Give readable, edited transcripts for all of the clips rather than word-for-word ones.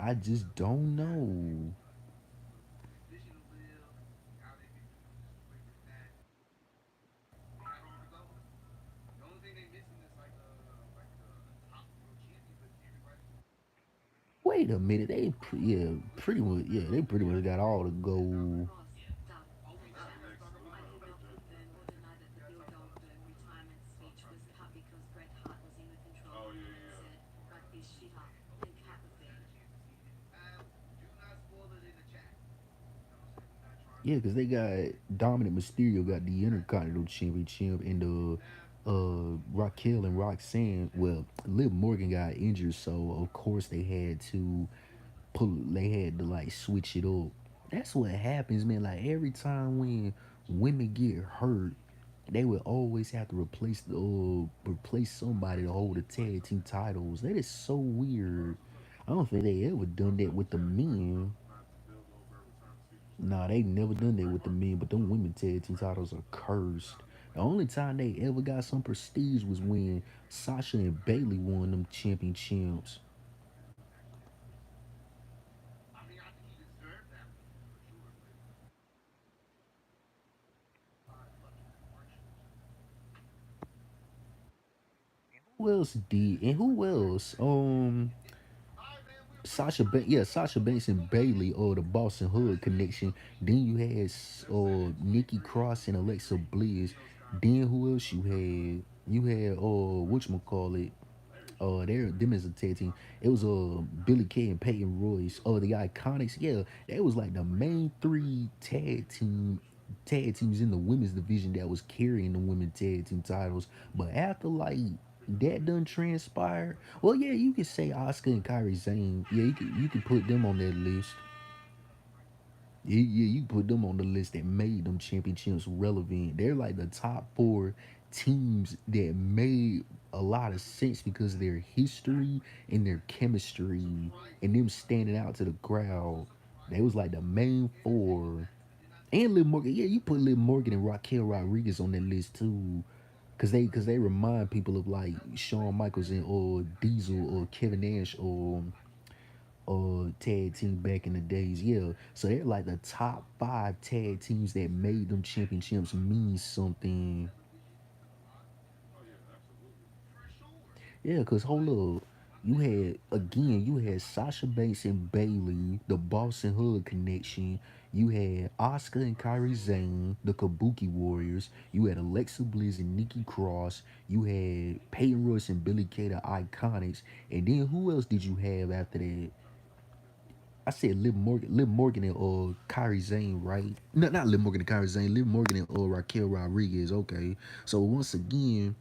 I just don't know. Wait a minute, yeah, pretty much, yeah, they pretty much got all the gold. Yeah, because they got Dominic Mysterio got the Intercontinental Championship, and Raquel and Roxanne. Well, Liv Morgan got injured, so of course they had to like switch it up. That's what happens, man. Like every time when women get hurt, they would always have to replace somebody to hold the tag team titles. That is so weird. I don't think they ever done that with the men. Nah, they never done that with the men, but them women tag team titles are cursed. The only time they ever got some prestige was when Sasha and Bailey won them championships. Who else did? And who else? Sasha Banks and Bailey, or the Boston Hood connection. Then you had Nikki Cross and Alexa Bliss. Then who else you had? You had whatchamacallit? They're them as a tag team. It was Billy Kay and Peyton Royce. Oh, the Iconics. Yeah, that was like the main three tag teams in the women's division that was carrying the women tag team titles. But after like that done transpired, well, yeah, you could say Oscar and Kyrie Zane. Yeah, you could put them on that list. Yeah, you put them on the list that made them championships relevant. They're like the top four teams that made a lot of sense because of their history and their chemistry and them standing out to the crowd. They was like the main four. And Liv Morgan, yeah, you put Liv Morgan and Raquel Rodriguez on that list too. Cause they remind people of like Shawn Michaels and or Diesel or Kevin Nash or tag team back in the days. Yeah. So they're like the top five tag teams that made them championships mean something. Yeah, cause hold up. You had Sasha Banks and Bailey, the Boston Hood connection. You had Oscar and Kyrie Zane, the Kabuki Warriors. You had Alexa Bliss and Nikki Cross. You had Peyton Royce and Billy Kay, the Iconics. And then who else did you have after that? I said Liv Morgan and Kyrie Zane, right? No, not Liv Morgan and Kyrie Zane. Liv Morgan and Raquel Rodriguez. Okay, so once again,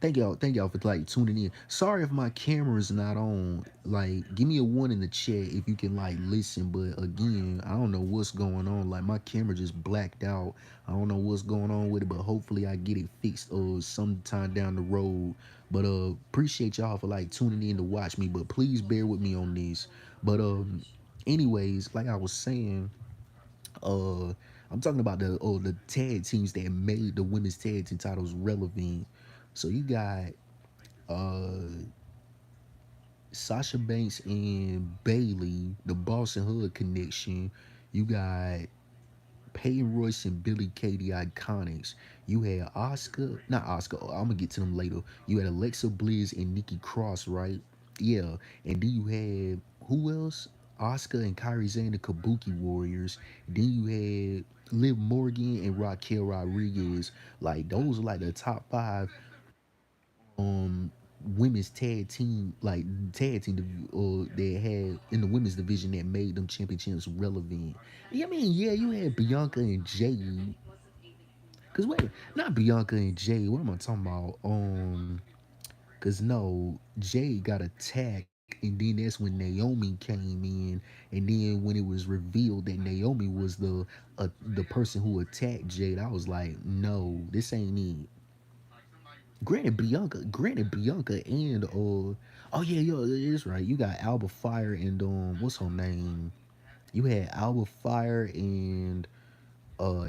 thank y'all for like tuning in. Sorry if my camera's not on. Like, give me a one in the chat if you can like listen. But again, I don't know what's going on. Like my camera just blacked out. I don't know what's going on with it, but hopefully I get it fixed sometime down the road. But appreciate y'all for like tuning in to watch me. But please bear with me on this. But anyways, like I was saying, uh I'm talking about the tag teams that made the women's tag team titles relevant. So you got uh Sasha Banks and Bailey, the Boston Hood connection. You got Peyton Royce and Billy Kay, the Iconics. You had Oscar, not Oscar. I'm gonna get to them later. You had Alexa Bliss and Nikki Cross, right? Yeah, and then you had who else? Oscar and Kyrie Zane, the Kabuki Warriors. Then you had Liv Morgan and Raquel Rodriguez. Like those are like the top five um women's tag team they had in the women's division that made them championships relevant. Yeah, I mean, yeah, you had Bianca and Jade. Cause wait, not Bianca and Jade. What am I talking about? Cause no, Jade got attacked, and then that's when Naomi came in, and then when it was revealed that Naomi was the person who attacked Jade, I was like, no, this ain't it. Granted Bianca and oh yeah, yo, it's right. You got Alba Fire and what's her name? You had Alba Fire and uh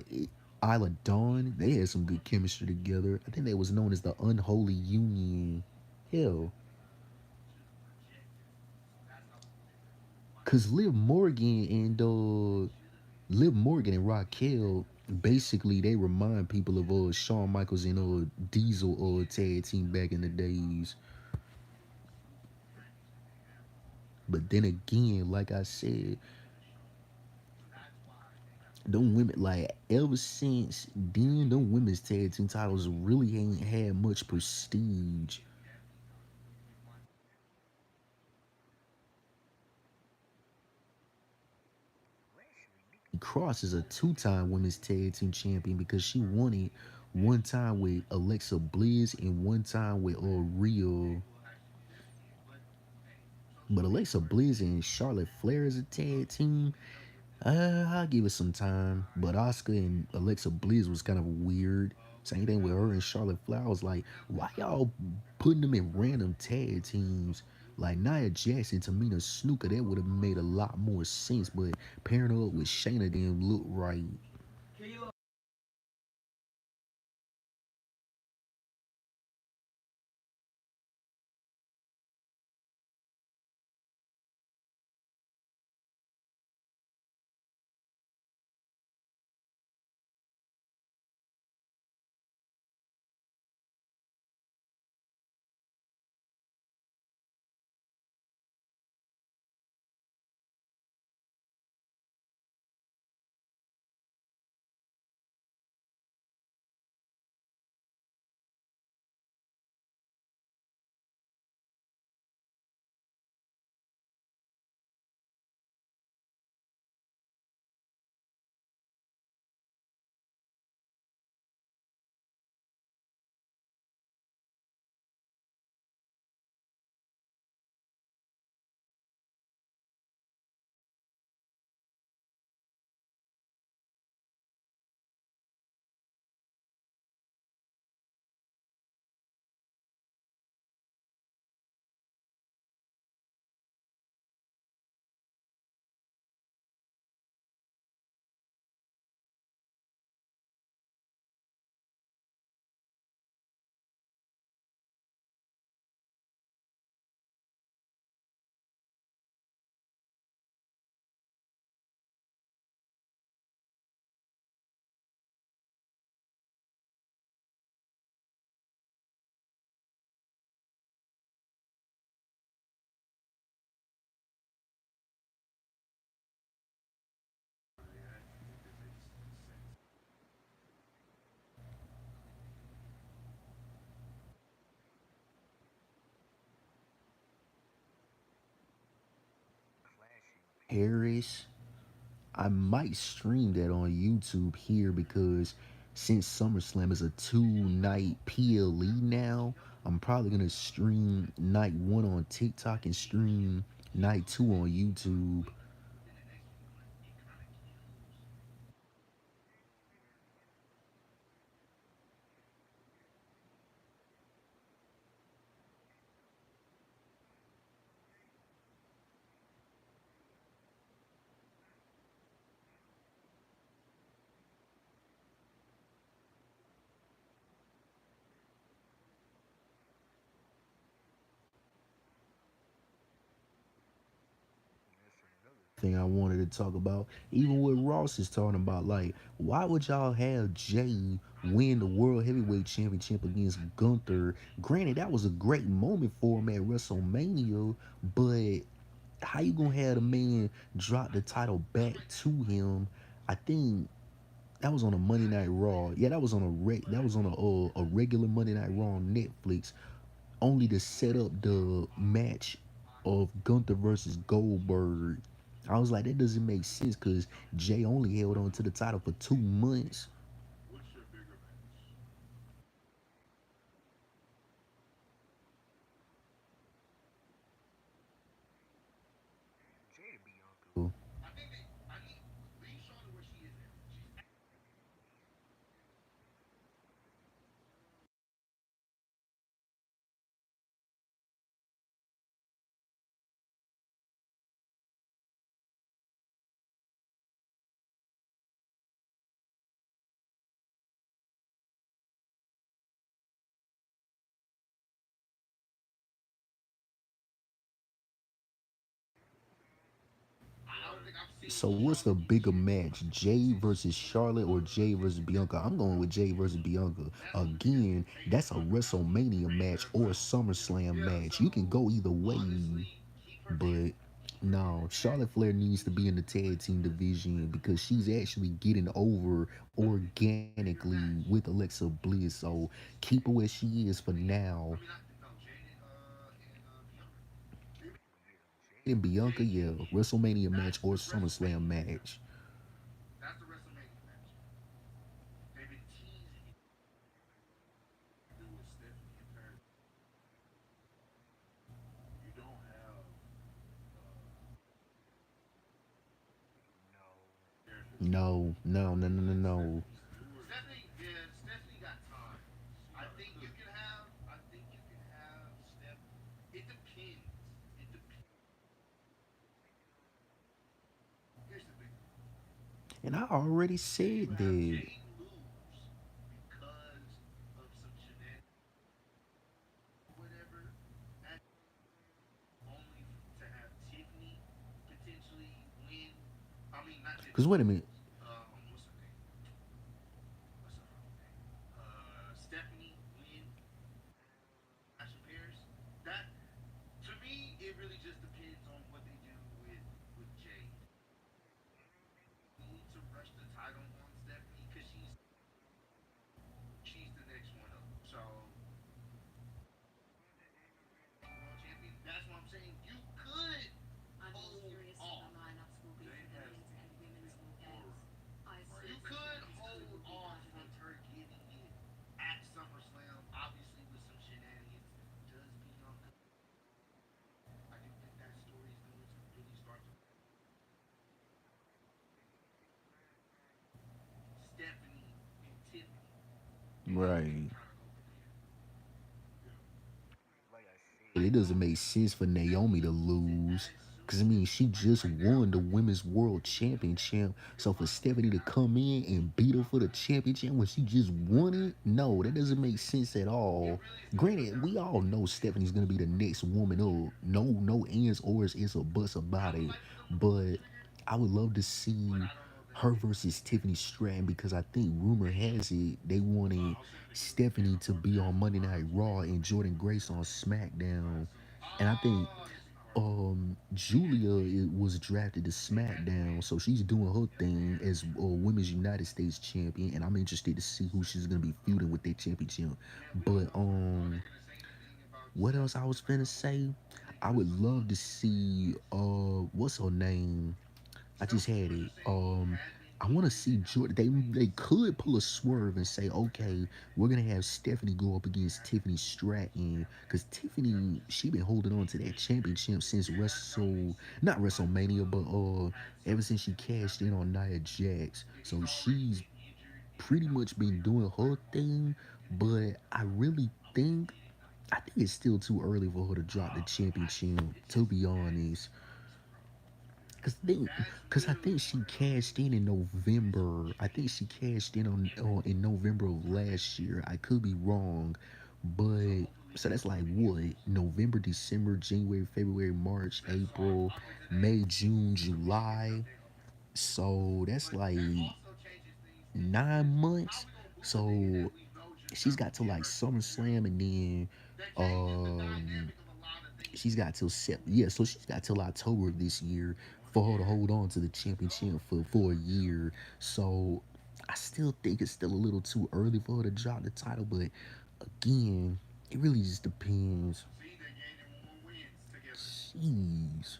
Isla Dawn. They had some good chemistry together. I think they was known as the Unholy Union. Hell, cause Liv Morgan and Raquel, basically they remind people of Shawn Michaels and Diesel tag team back in the days. But then again, like I said, them women, like, ever since then, them women's tag team titles really ain't had much prestige. Cross is a two-time women's tag team champion because she won it one time with Alexa Bliss and one time with Rio. But Alexa Bliss and Charlotte Flair as a tag team, I'll give it some time. But Oscar and Alexa Bliss was kind of weird. Same thing with her and Charlotte Flair. I was like, why y'all putting them in random tag teams? Like Nia Jackson, Tamina Snuka, that would have made a lot more sense. But pairing her up with Shayna didn't look right. Harris, I might stream that on YouTube here because since SummerSlam is a two-night PLE now, I'm probably gonna stream night one on TikTok and stream night two on YouTube. Thing I wanted to talk about, even what Ross is talking about, like, why would y'all have Jay win the World Heavyweight Championship against Gunther? Granted, that was a great moment for him at WrestleMania, but how you gonna have the man drop the title back to him? I think that was on a Monday Night Raw. Yeah, that was on a regular Monday Night Raw on Netflix, only to set up the match of Gunther versus Goldberg. I was like, that doesn't make sense because Jay only held on to the title for 2 months. So what's the bigger match, Jay versus Charlotte or Jay versus Bianca? I'm going with Jay versus Bianca. Again, that's a WrestleMania match or a SummerSlam match. You can go either way, but no, Charlotte Flair needs to be in the tag team division because she's actually getting over organically with Alexa Bliss. So keep her where she is for now. And Bianca, yeah, WrestleMania match or SummerSlam match. No, no, no, no, no, no. And I already said that. Because wait a minute. Right. It doesn't make sense for Naomi to lose. Because, I mean, she just won the Women's World Championship. So for Stephanie to come in and beat her for the championship when she just won it, no, that doesn't make sense at all. Granted, we all know Stephanie's going to be the next woman up. No, no ands, ors, is or buts about it. But I would love to see her versus Tiffany Stratton because I think rumor has it they wanted Stephanie to be on Monday Night Raw and Jordan Grace on SmackDown. And I think Julia was drafted to SmackDown, so she's doing her thing as Women's United States champion, and I'm interested to see who she's gonna be feuding with that championship. But what else I was finna say? I would love to see what's her name? I just had it. I want to see Jordan. They could pull a swerve and say, okay, we're gonna have Stephanie go up against Tiffany Stratton because Tiffany she been holding on to that championship since not WrestleMania, but ever since she cashed in on Nia Jax. So she's pretty much been doing her thing. But I really think it's still too early for her to drop the championship. To be honest, cause I think she cashed in November. I think she cashed in on in November of last year. I could be wrong, but so that's like what November, December, January, February, March, April, May, June, July. So that's like 9 months. So she's got to like SummerSlam and then she's got till yeah, so she's got till October of this year for her to hold on to the championship for a year. So I still think it's still a little too early for her to drop the title, but again, it really just depends. Jeez.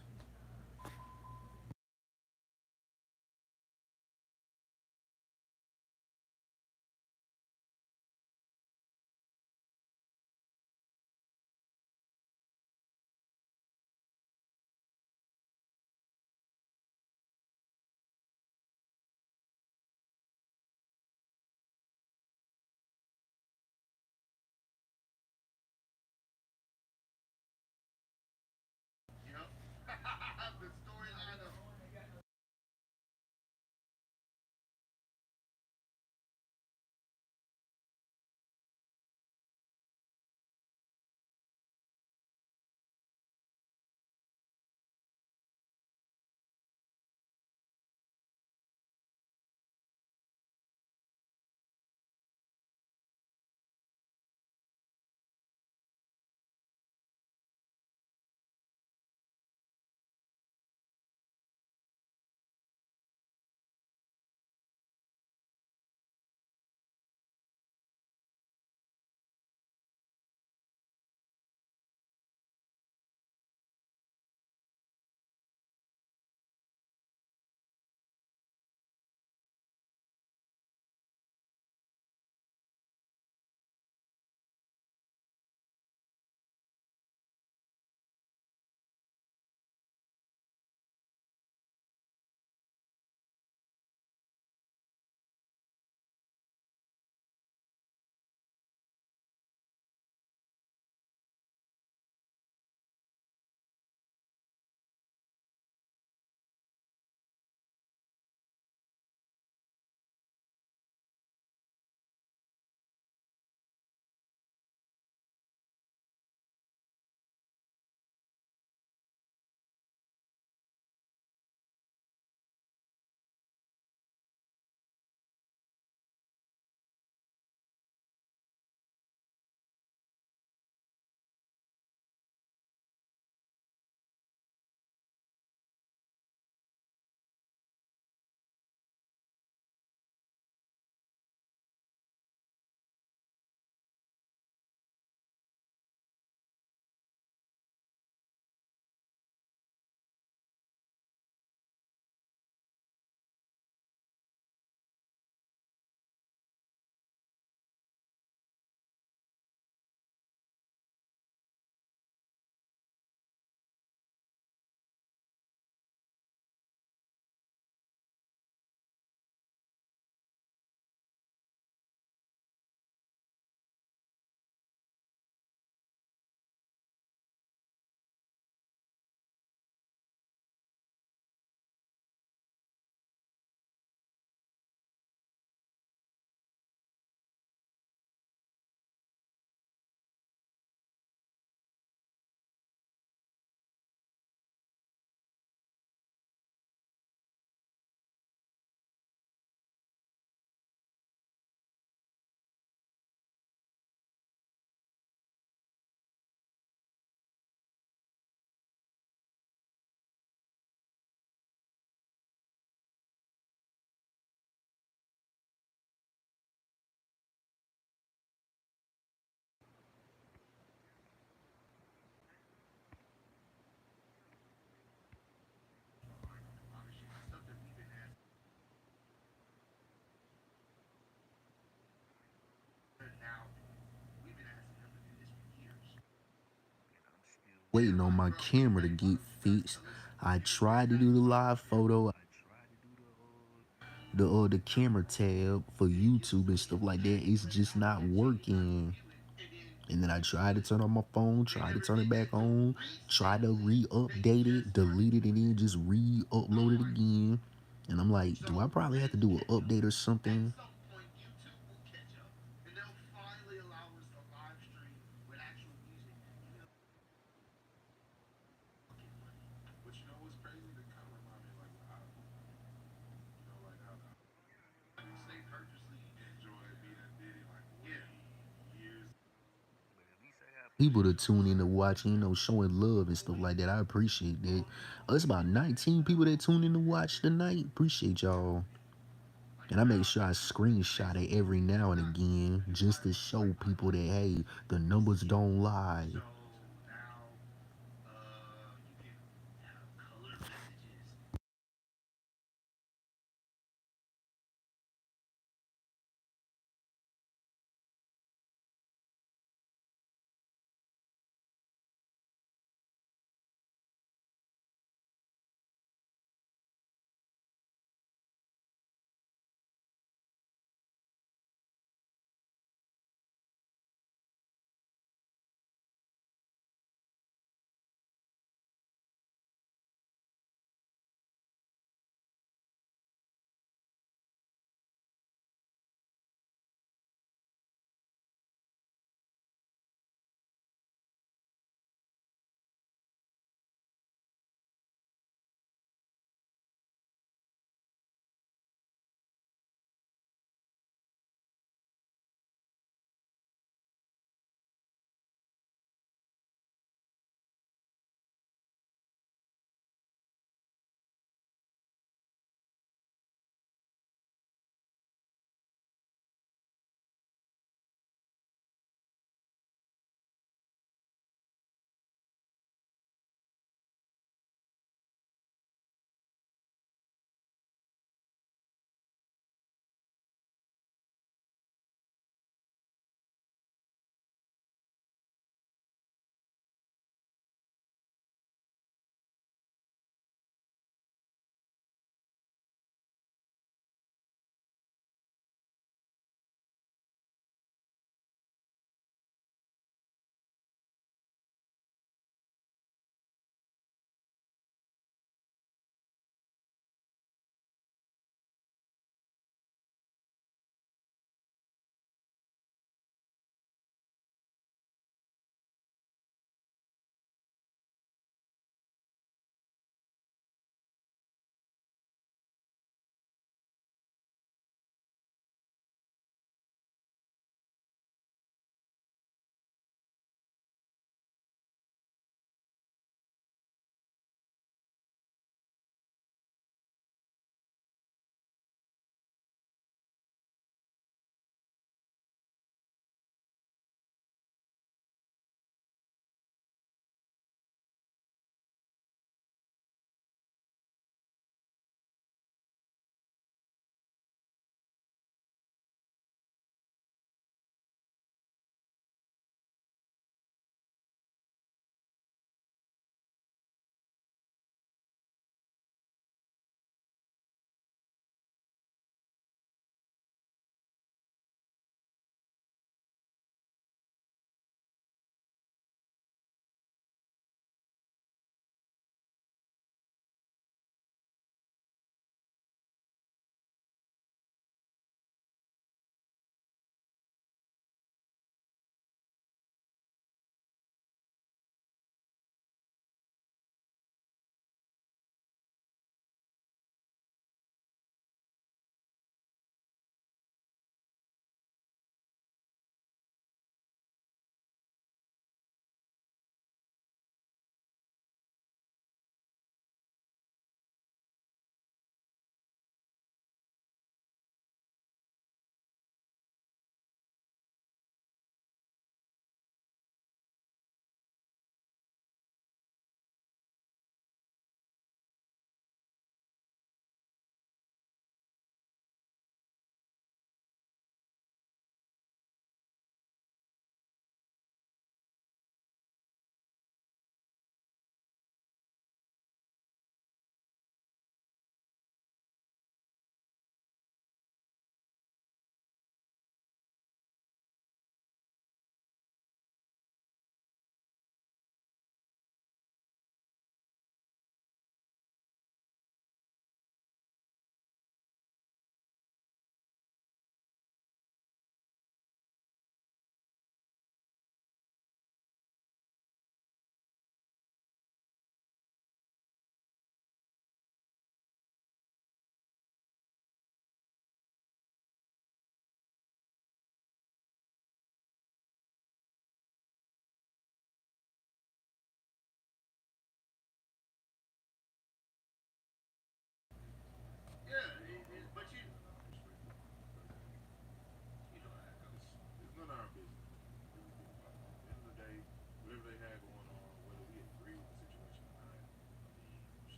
waiting on my camera to get fixed. I tried to do the live photo, the camera tab for YouTube and stuff like that. It's just not working. And then I tried to turn on my phone, tried to turn it back on, tried to re-update it, delete it, and then just re-upload it again. And I'm like, do I probably have to do an update or something? People to tune in to watch, showing love and stuff like that. I appreciate that. It's about 19 people that tune in to watch tonight. Appreciate y'all. And I make sure I screenshot it every now and again just to show people that, hey, the numbers don't lie.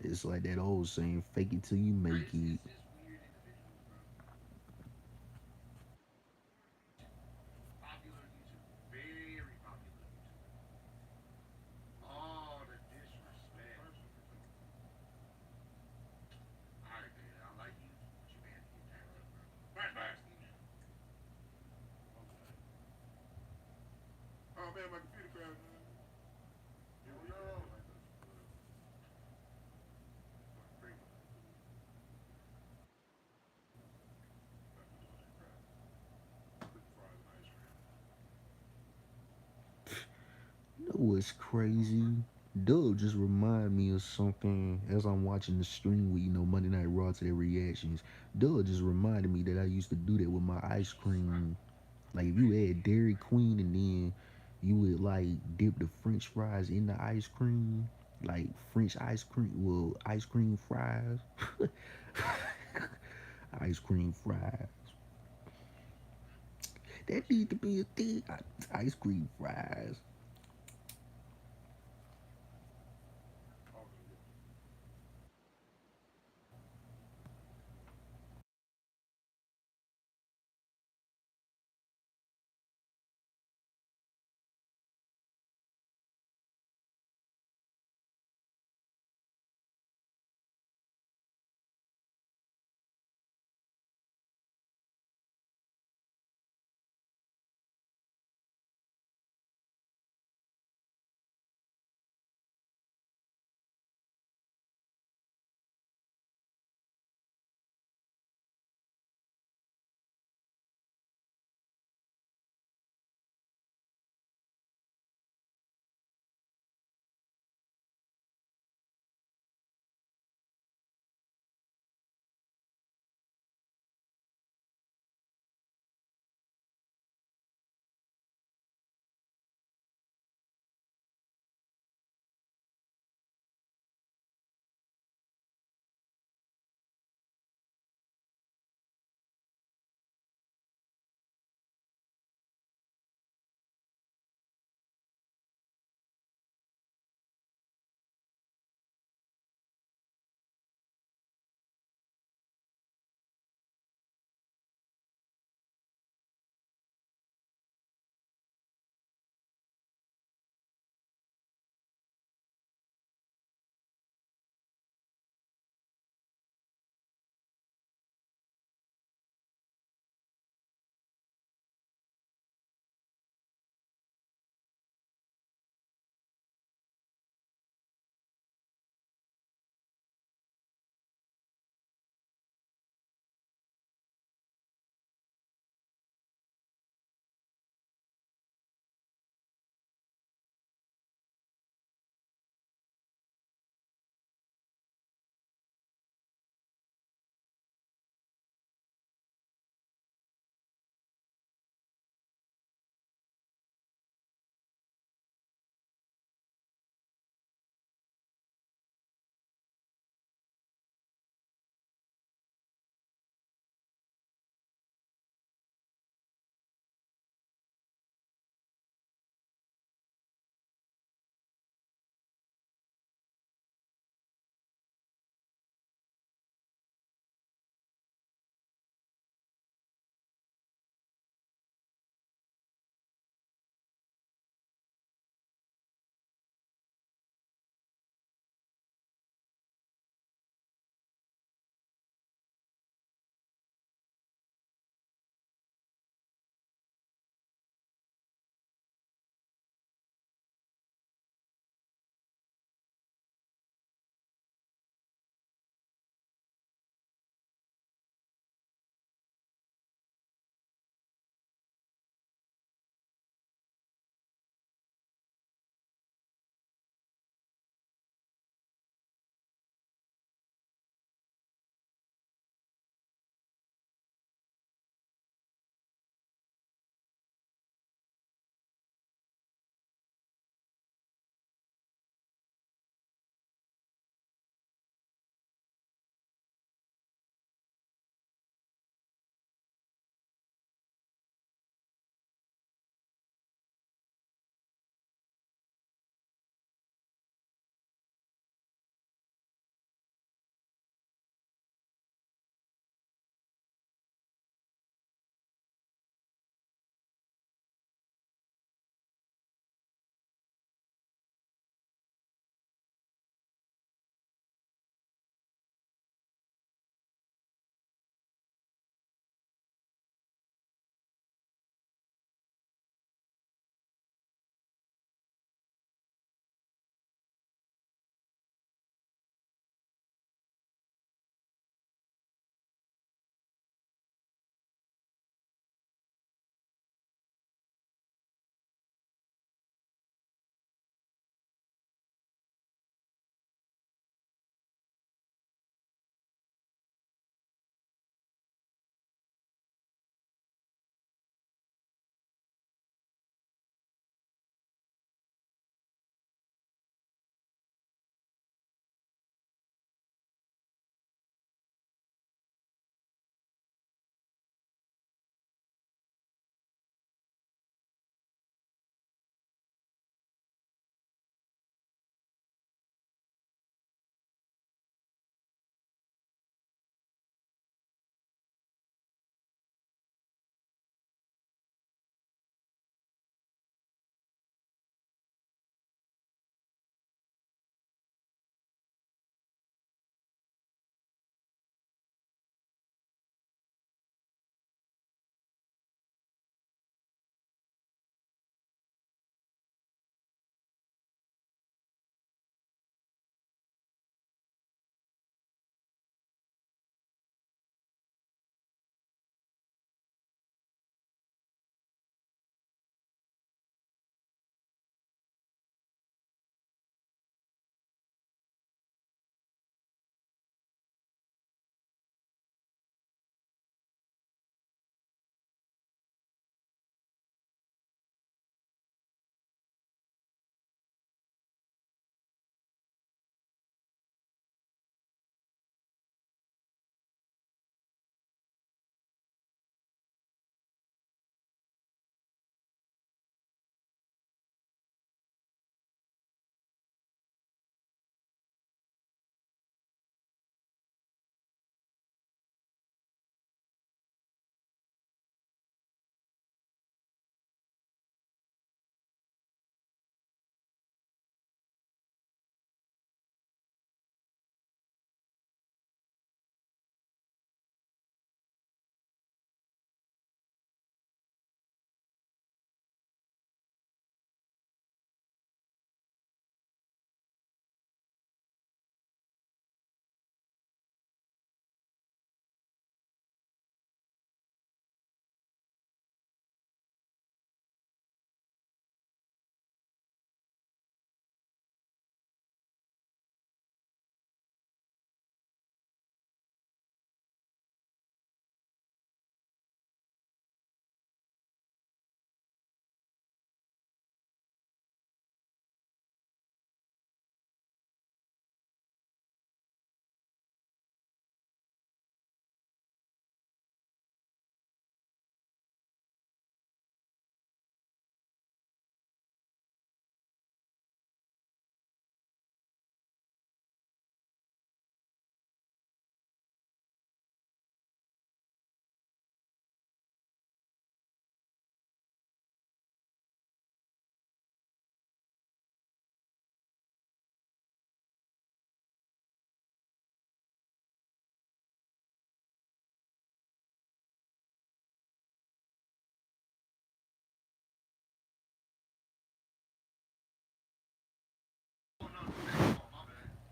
It's like that old saying, fake it till you make it. You know what's crazy? Doug just remind me of something as I'm watching the stream with, Monday Night Raw to their reactions. Doug just reminded me that I used to do that with my ice cream. Like if you add Dairy Queen and then you would like dip the French fries in the ice cream, like French ice cream, well, ice cream fries, ice cream fries. That need to be a thing. Ice cream fries.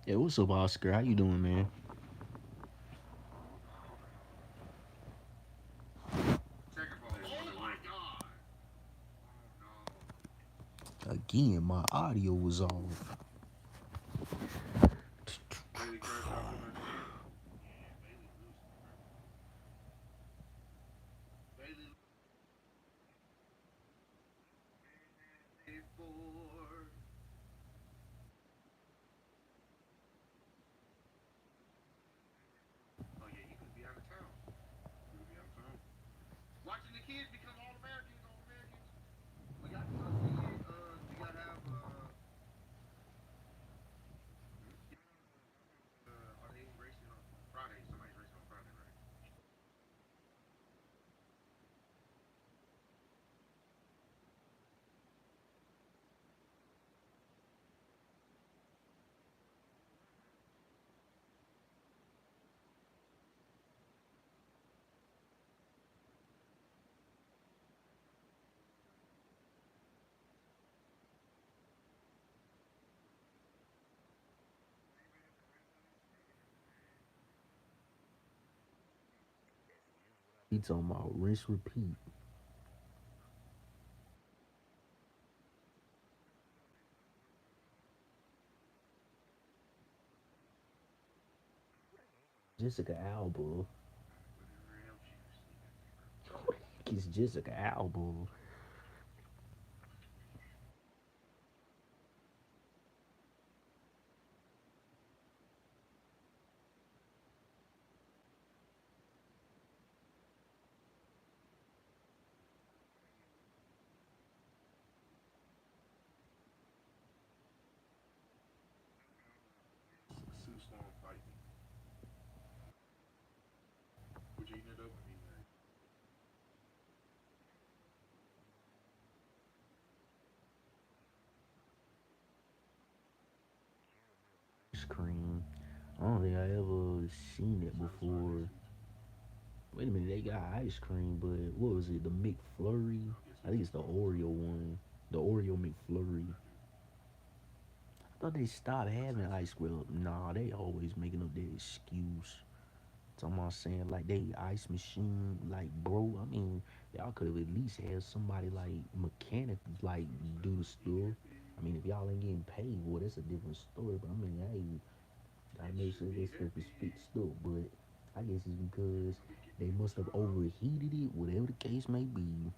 Yeah, what's up, Oscar? How you doing, man? Again, my audio was off. He talking about rinse repeat. Jessica Alba. It's Jessica Alba. Ice cream. I don't think I ever seen it before. Wait a minute, they got ice cream, but what was it? The McFlurry? I think it's the Oreo one. The Oreo McFlurry. I thought they stopped having ice cream. Nah, they always making up that excuse. Talking about saying like they ice machine, like bro. I mean, y'all could have at least had somebody like mechanic like do the stuff. I mean, if y'all ain't getting paid, well, that's a different story. But I mean, hey, gotta make sure that stuff is fixed up. But I guess it's because they must have overheated it, whatever the case may be.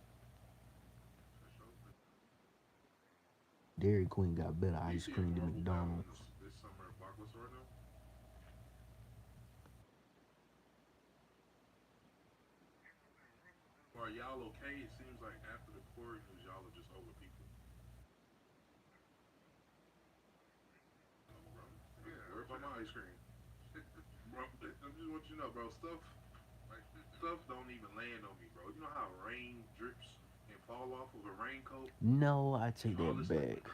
Dairy Queen got better ice cream than McDonald's. No, I take that back.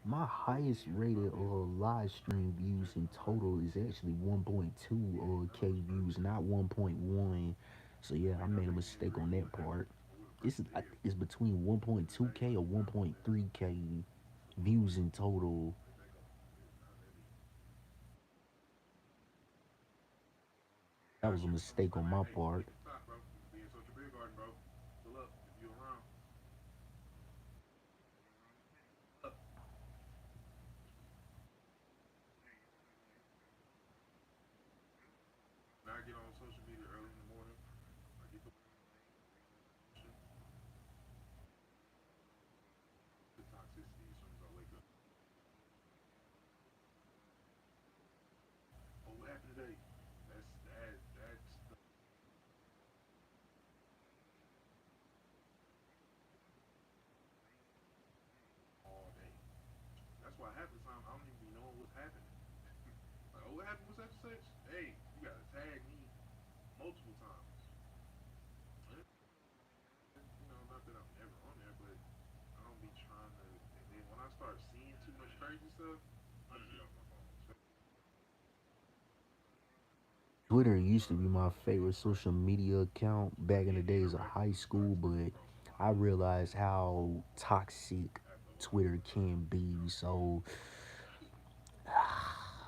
My highest rated live stream views in total is actually 1.2 K views, not 1.1. So yeah, I made a mistake on that part. I think it's between 1.2K or 1.3K views in total. That was a mistake on my part. Twitter used to be my favorite social media account back in the days of high school, but I realized how toxic Twitter can be. So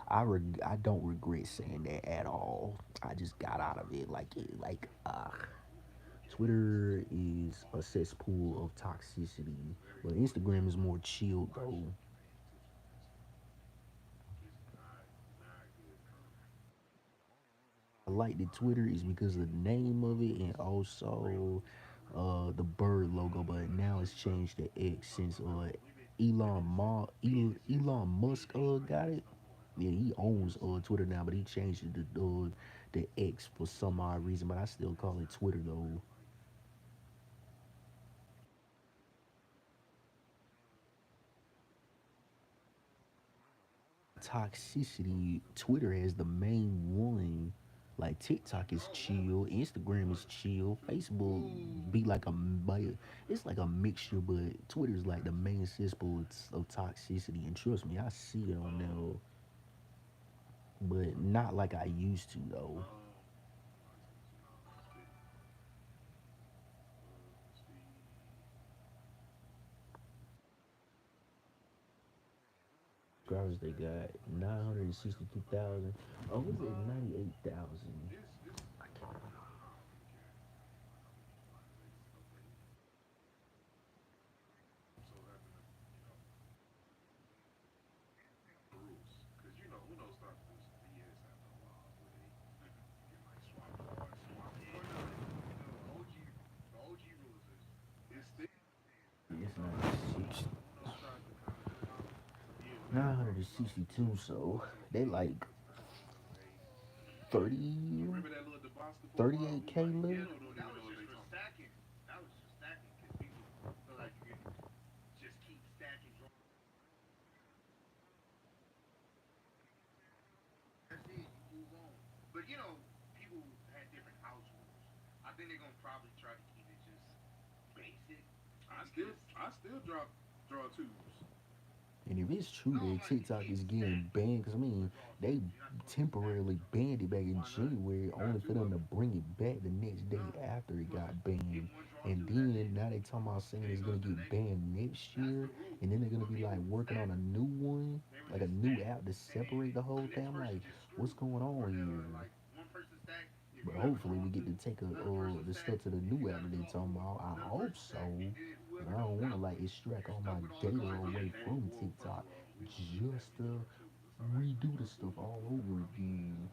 I don't regret saying that at all. I just got out of it Twitter is a cesspool of toxicity, but Instagram is more chill though. I like the Twitter is because of the name of it and also the bird logo, but now it's changed to X since Elon Musk got it. Yeah, he owns Twitter now, but he changed it to the X for some odd reason. But I still call it Twitter though. Toxicity, Twitter has the main one. Like TikTok is chill, Instagram is chill, Facebook be like it's like a mixture, but Twitter's like the main cesspool of toxicity. And trust me, I see it on there, but not like I used to though. Subscribers they got 962,000. Oh, was it 98,000? It's 962, so they like 30, 38K left. And if it's true that TikTok is getting banned, because I mean, they temporarily banned it back in January, only for them to bring it back the next day after it got banned. And then now they talking about saying it's gonna get banned next year, and then they're gonna be like working on a new one, like a new app to separate the whole thing. I'm like, what's going on here? But hopefully we get to take the stuff to the new app that they talking about. I hope so. But I don't want to like extract all my data away from TikTok just to redo the stuff all over again.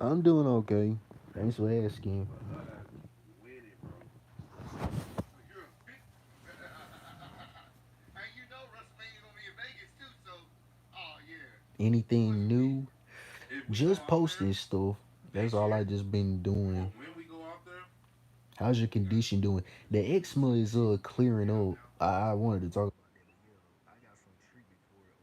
I'm doing okay. Thanks for asking. Anything new? Just posting stuff. That's all I just been doing. How's your condition doing? The eczema is clearing up. I wanted to talk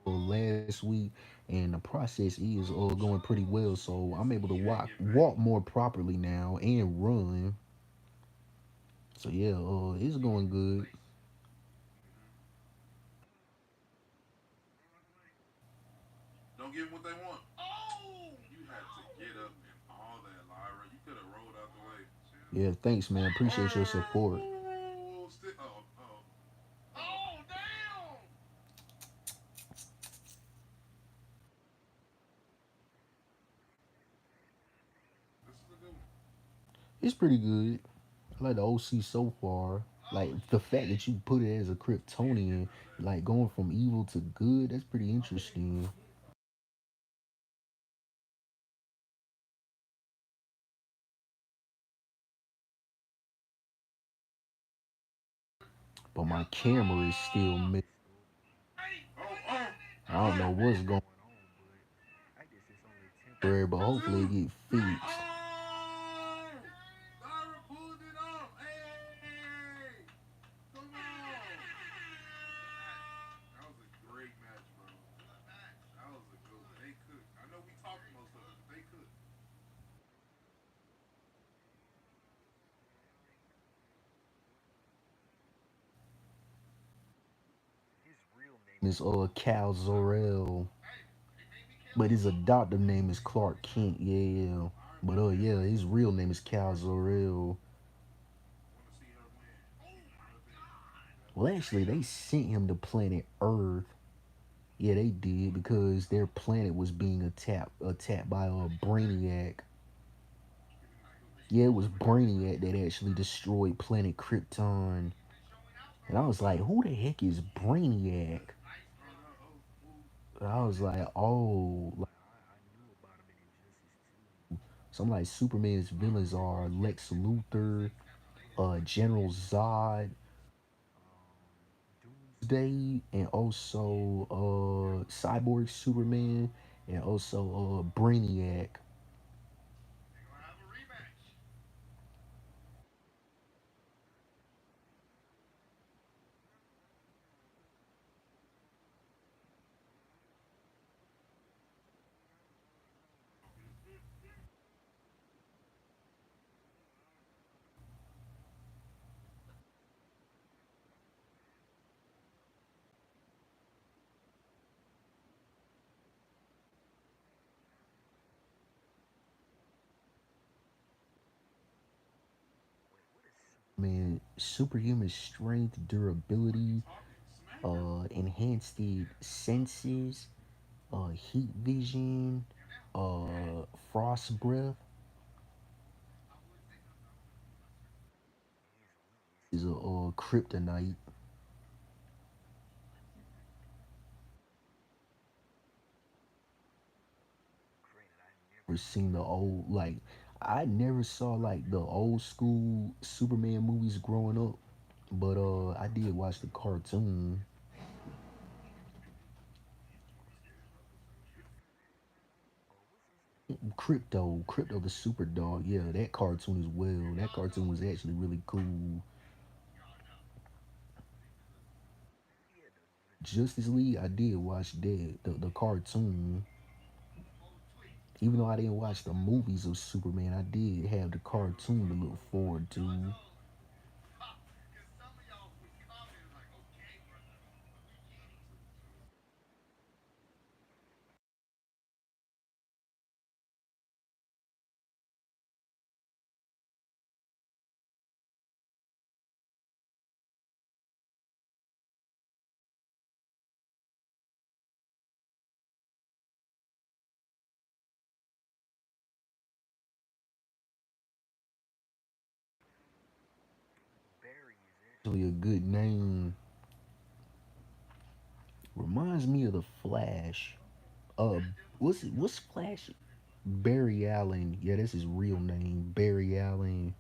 last week, and the process is going pretty well. So I'm able to walk more properly now and run. So yeah, it's going good. Yeah, thanks, man. Appreciate your support. It's pretty good. I like the OC so far. Like the fact that you put it as a Kryptonian, like going from evil to good, that's pretty interesting. but my camera is still missing. I don't know what's going on, but hopefully it get fixed. It's KhalilRawls, but his adopted name is Clark Kent. Yeah, but yeah, his real name is KhalilRawls. Well, actually, they sent him to planet Earth. Yeah, they did because their planet was being attacked by a Brainiac. Yeah, it was Brainiac that actually destroyed planet Krypton. And I was like, who the heck is Brainiac? And I was like, oh, like, some like Superman's villains are Lex Luthor, General Zod, Doomsday, and also Cyborg Superman, and also Brainiac. Man, superhuman strength, durability, enhanced senses, heat vision, frost breath is a kryptonite. Never seen the old like I never saw like the old school Superman movies growing up, but I did watch the cartoon. Crypto the super dog. Yeah, that cartoon as well. That cartoon was actually really cool. Justice League, I did watch that the cartoon. Even though I didn't watch the movies of Superman, I did have the cartoon to look forward to. Actually, a good name reminds me of the Flash. Uh, what's Flash? Barry Allen. Yeah, that's his real name, Barry Allen.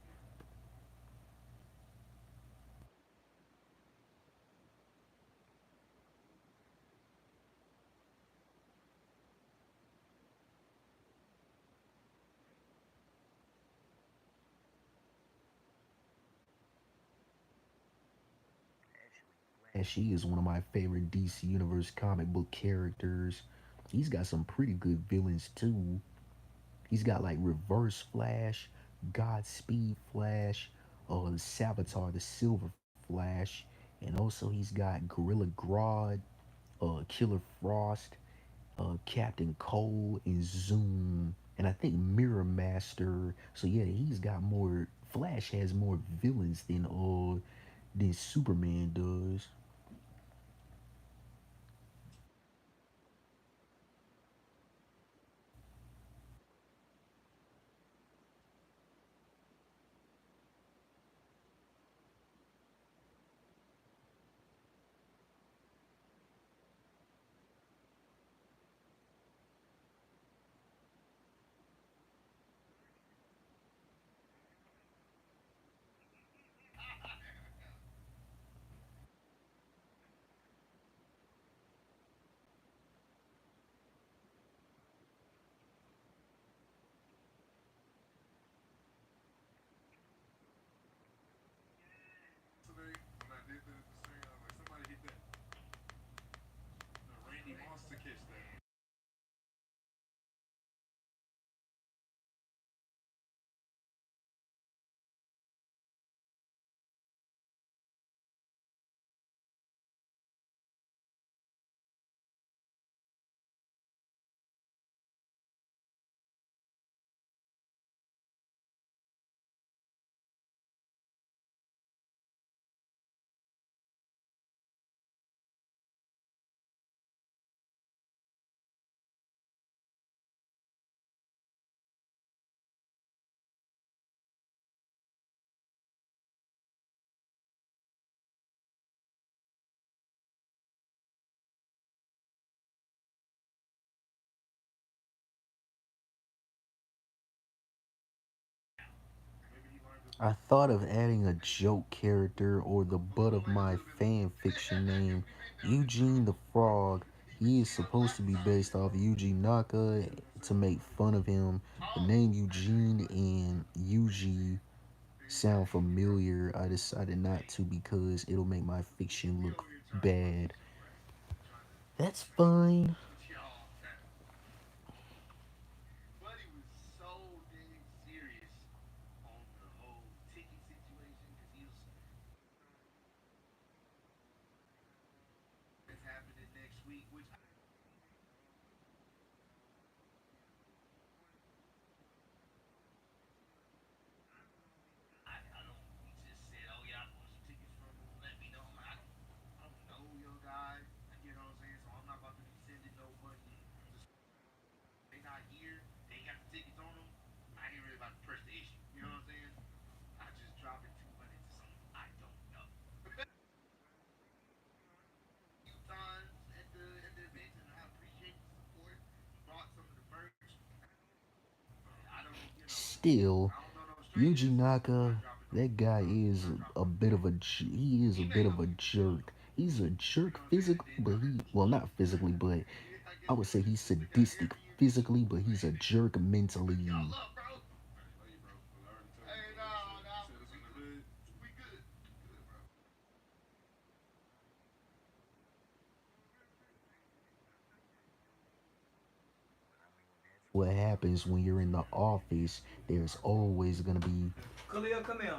And she is one of my favorite DC Universe comic book characters. He's got some pretty good villains too. He's got like Reverse Flash, Godspeed Flash, Savitar the Silver Flash, and also he's got Gorilla Grodd, Killer Frost, Captain Cold, and Zoom, and I think Mirror Master. So yeah, he's got more. Flash has more villains than Superman does. I thought of adding a joke character or the butt of my fan fiction name, Eugene the Frog. He is supposed to be based off Yuji Naka to make fun of him. The name Eugene and Yuji sound familiar. I decided not to because it'll make my fiction look bad. That's fine. Still, Yuji Naka, that guy is a bit of a he is a bit of a jerk. He's a jerk physically, but he well not physically, but I would say he's sadistic physically, but he's a jerk mentally. What happens when you're in the office? There's always gonna be Khalil, come here.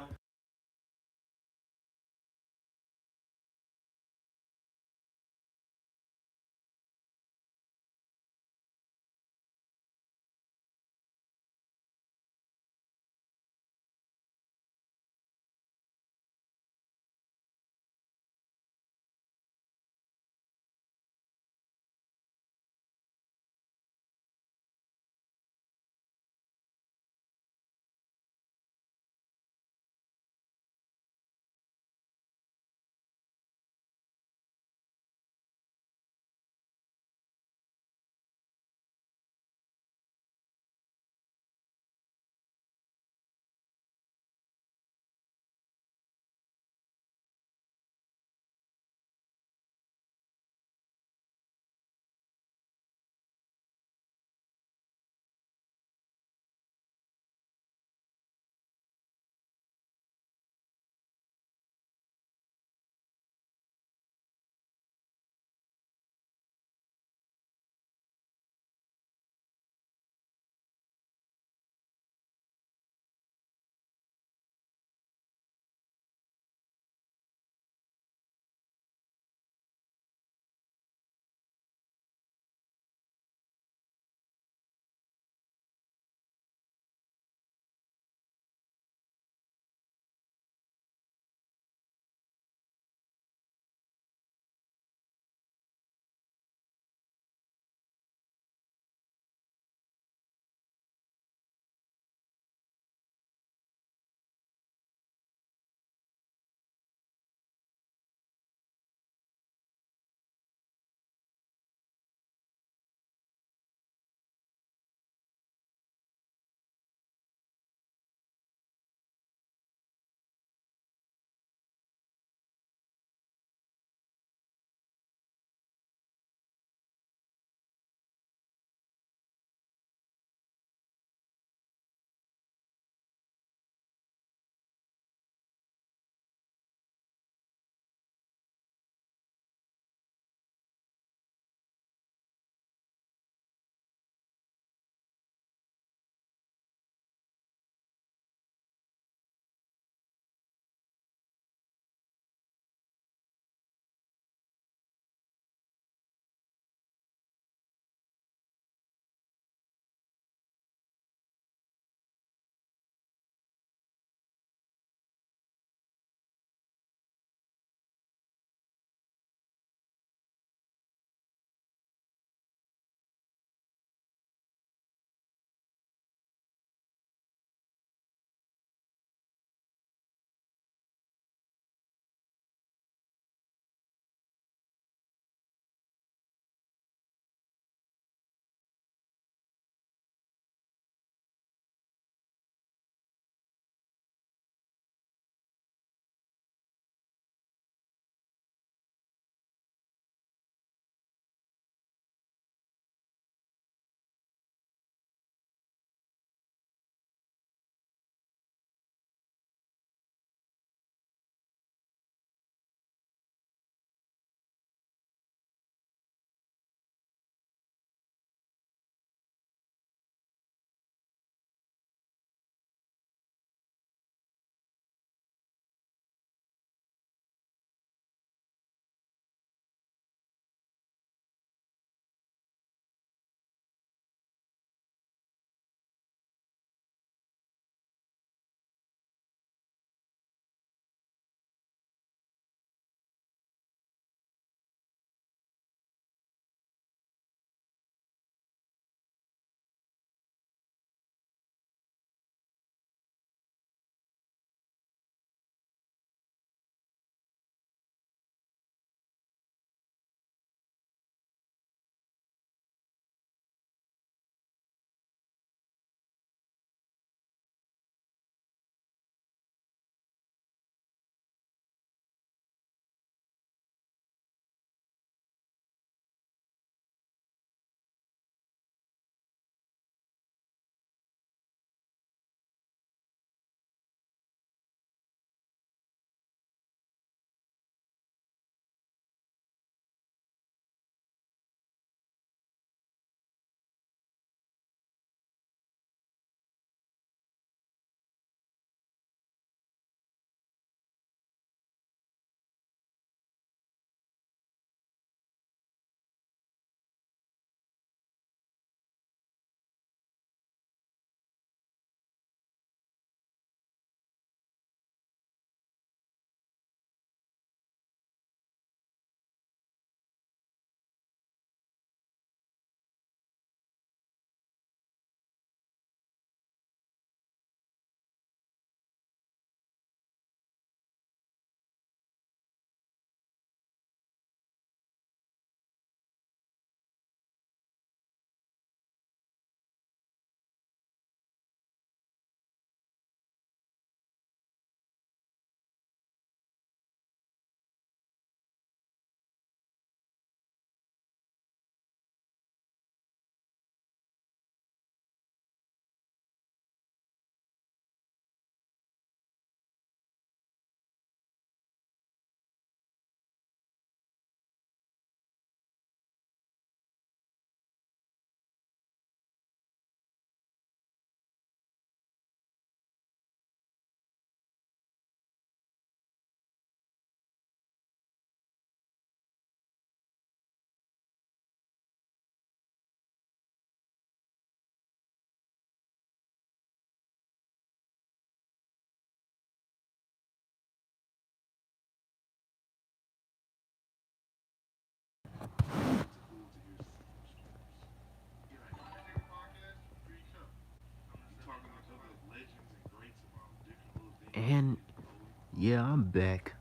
Yeah, I'm back.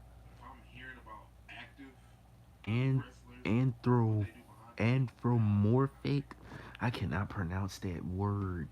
And anthro anthropomorphic. I cannot pronounce that word.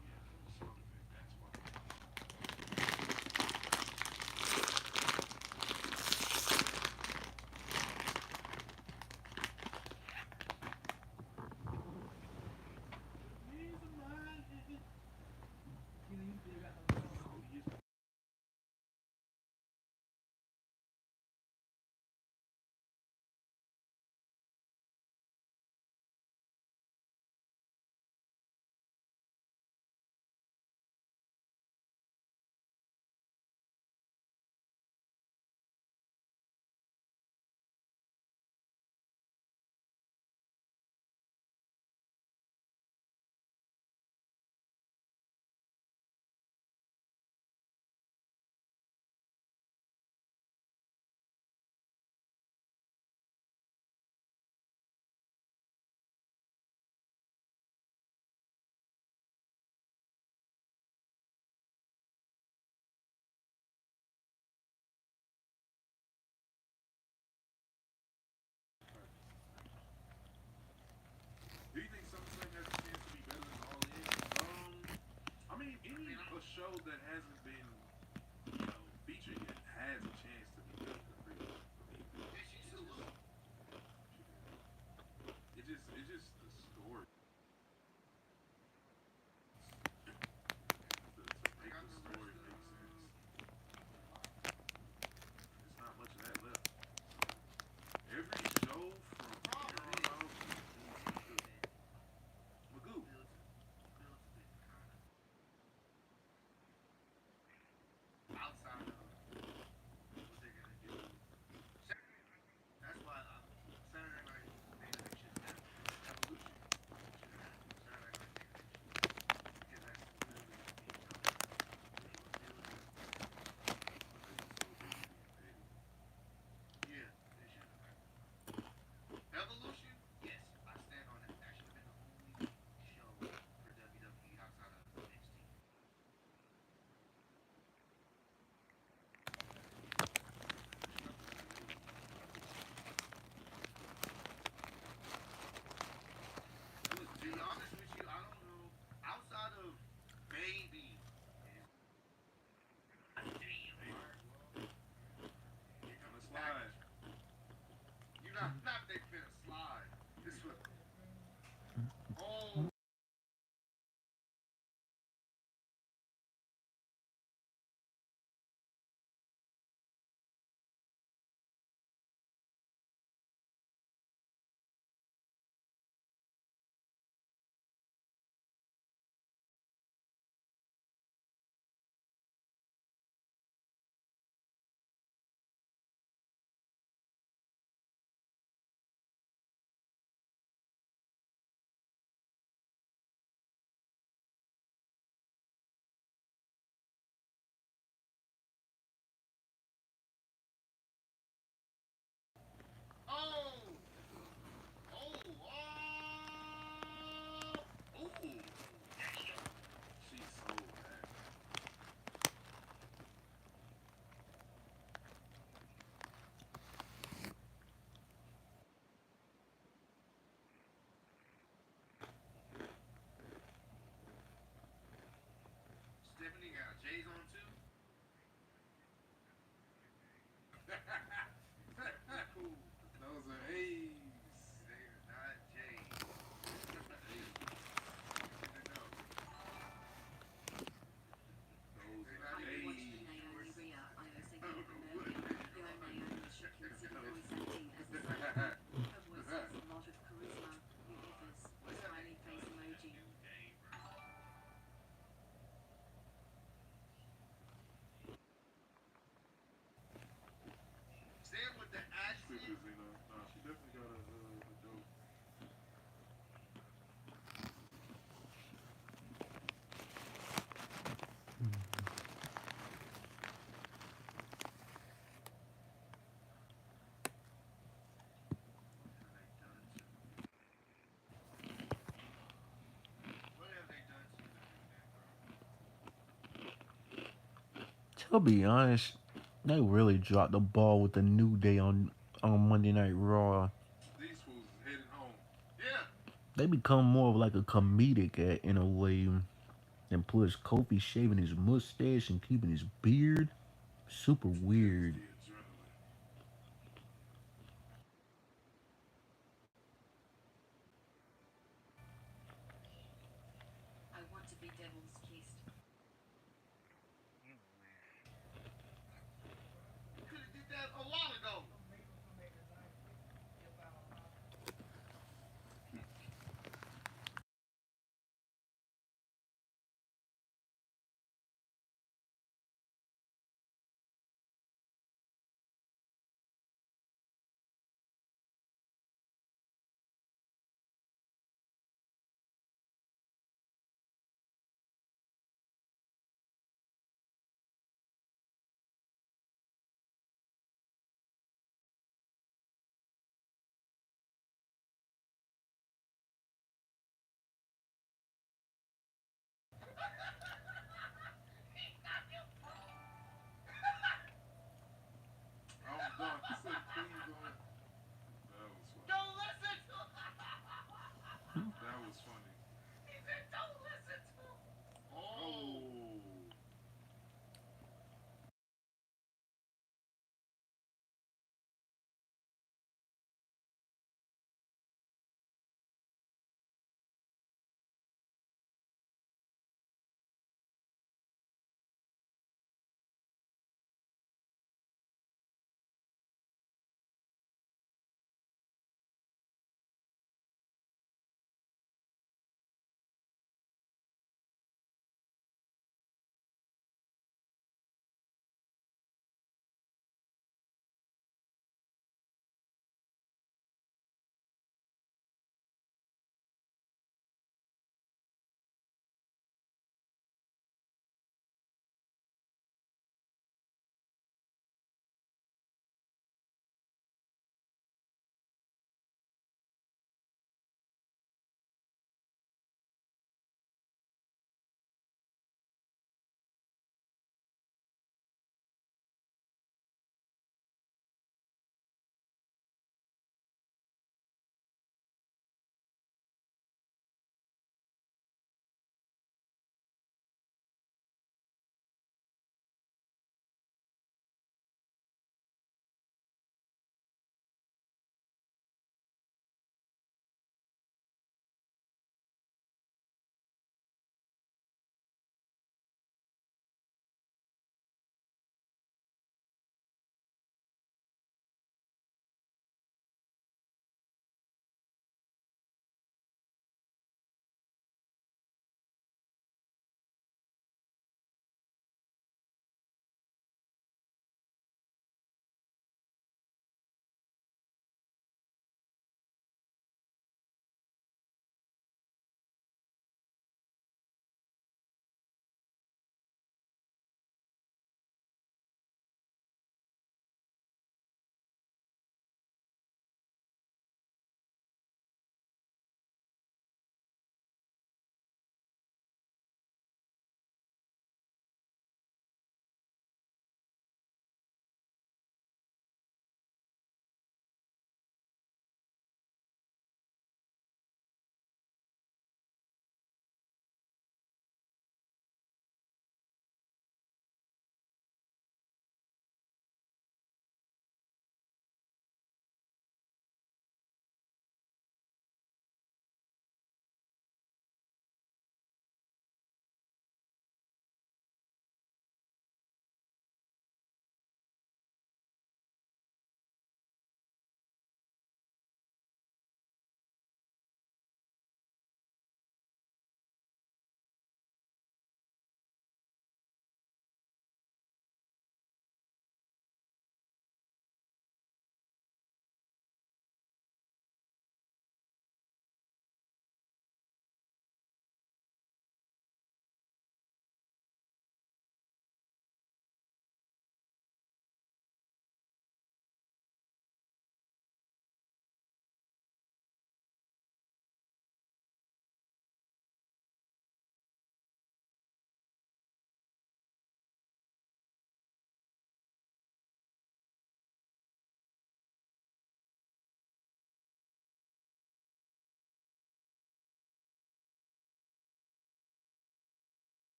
To be honest, They really dropped the ball with the New Day on Monday Night Raw. These fools is headed home. Yeah. They become more of like a comedic act in a way. And plus, Kofi shaving his mustache and keeping his beard, super Kills weird. the adrenaline. You could have did that a while ago.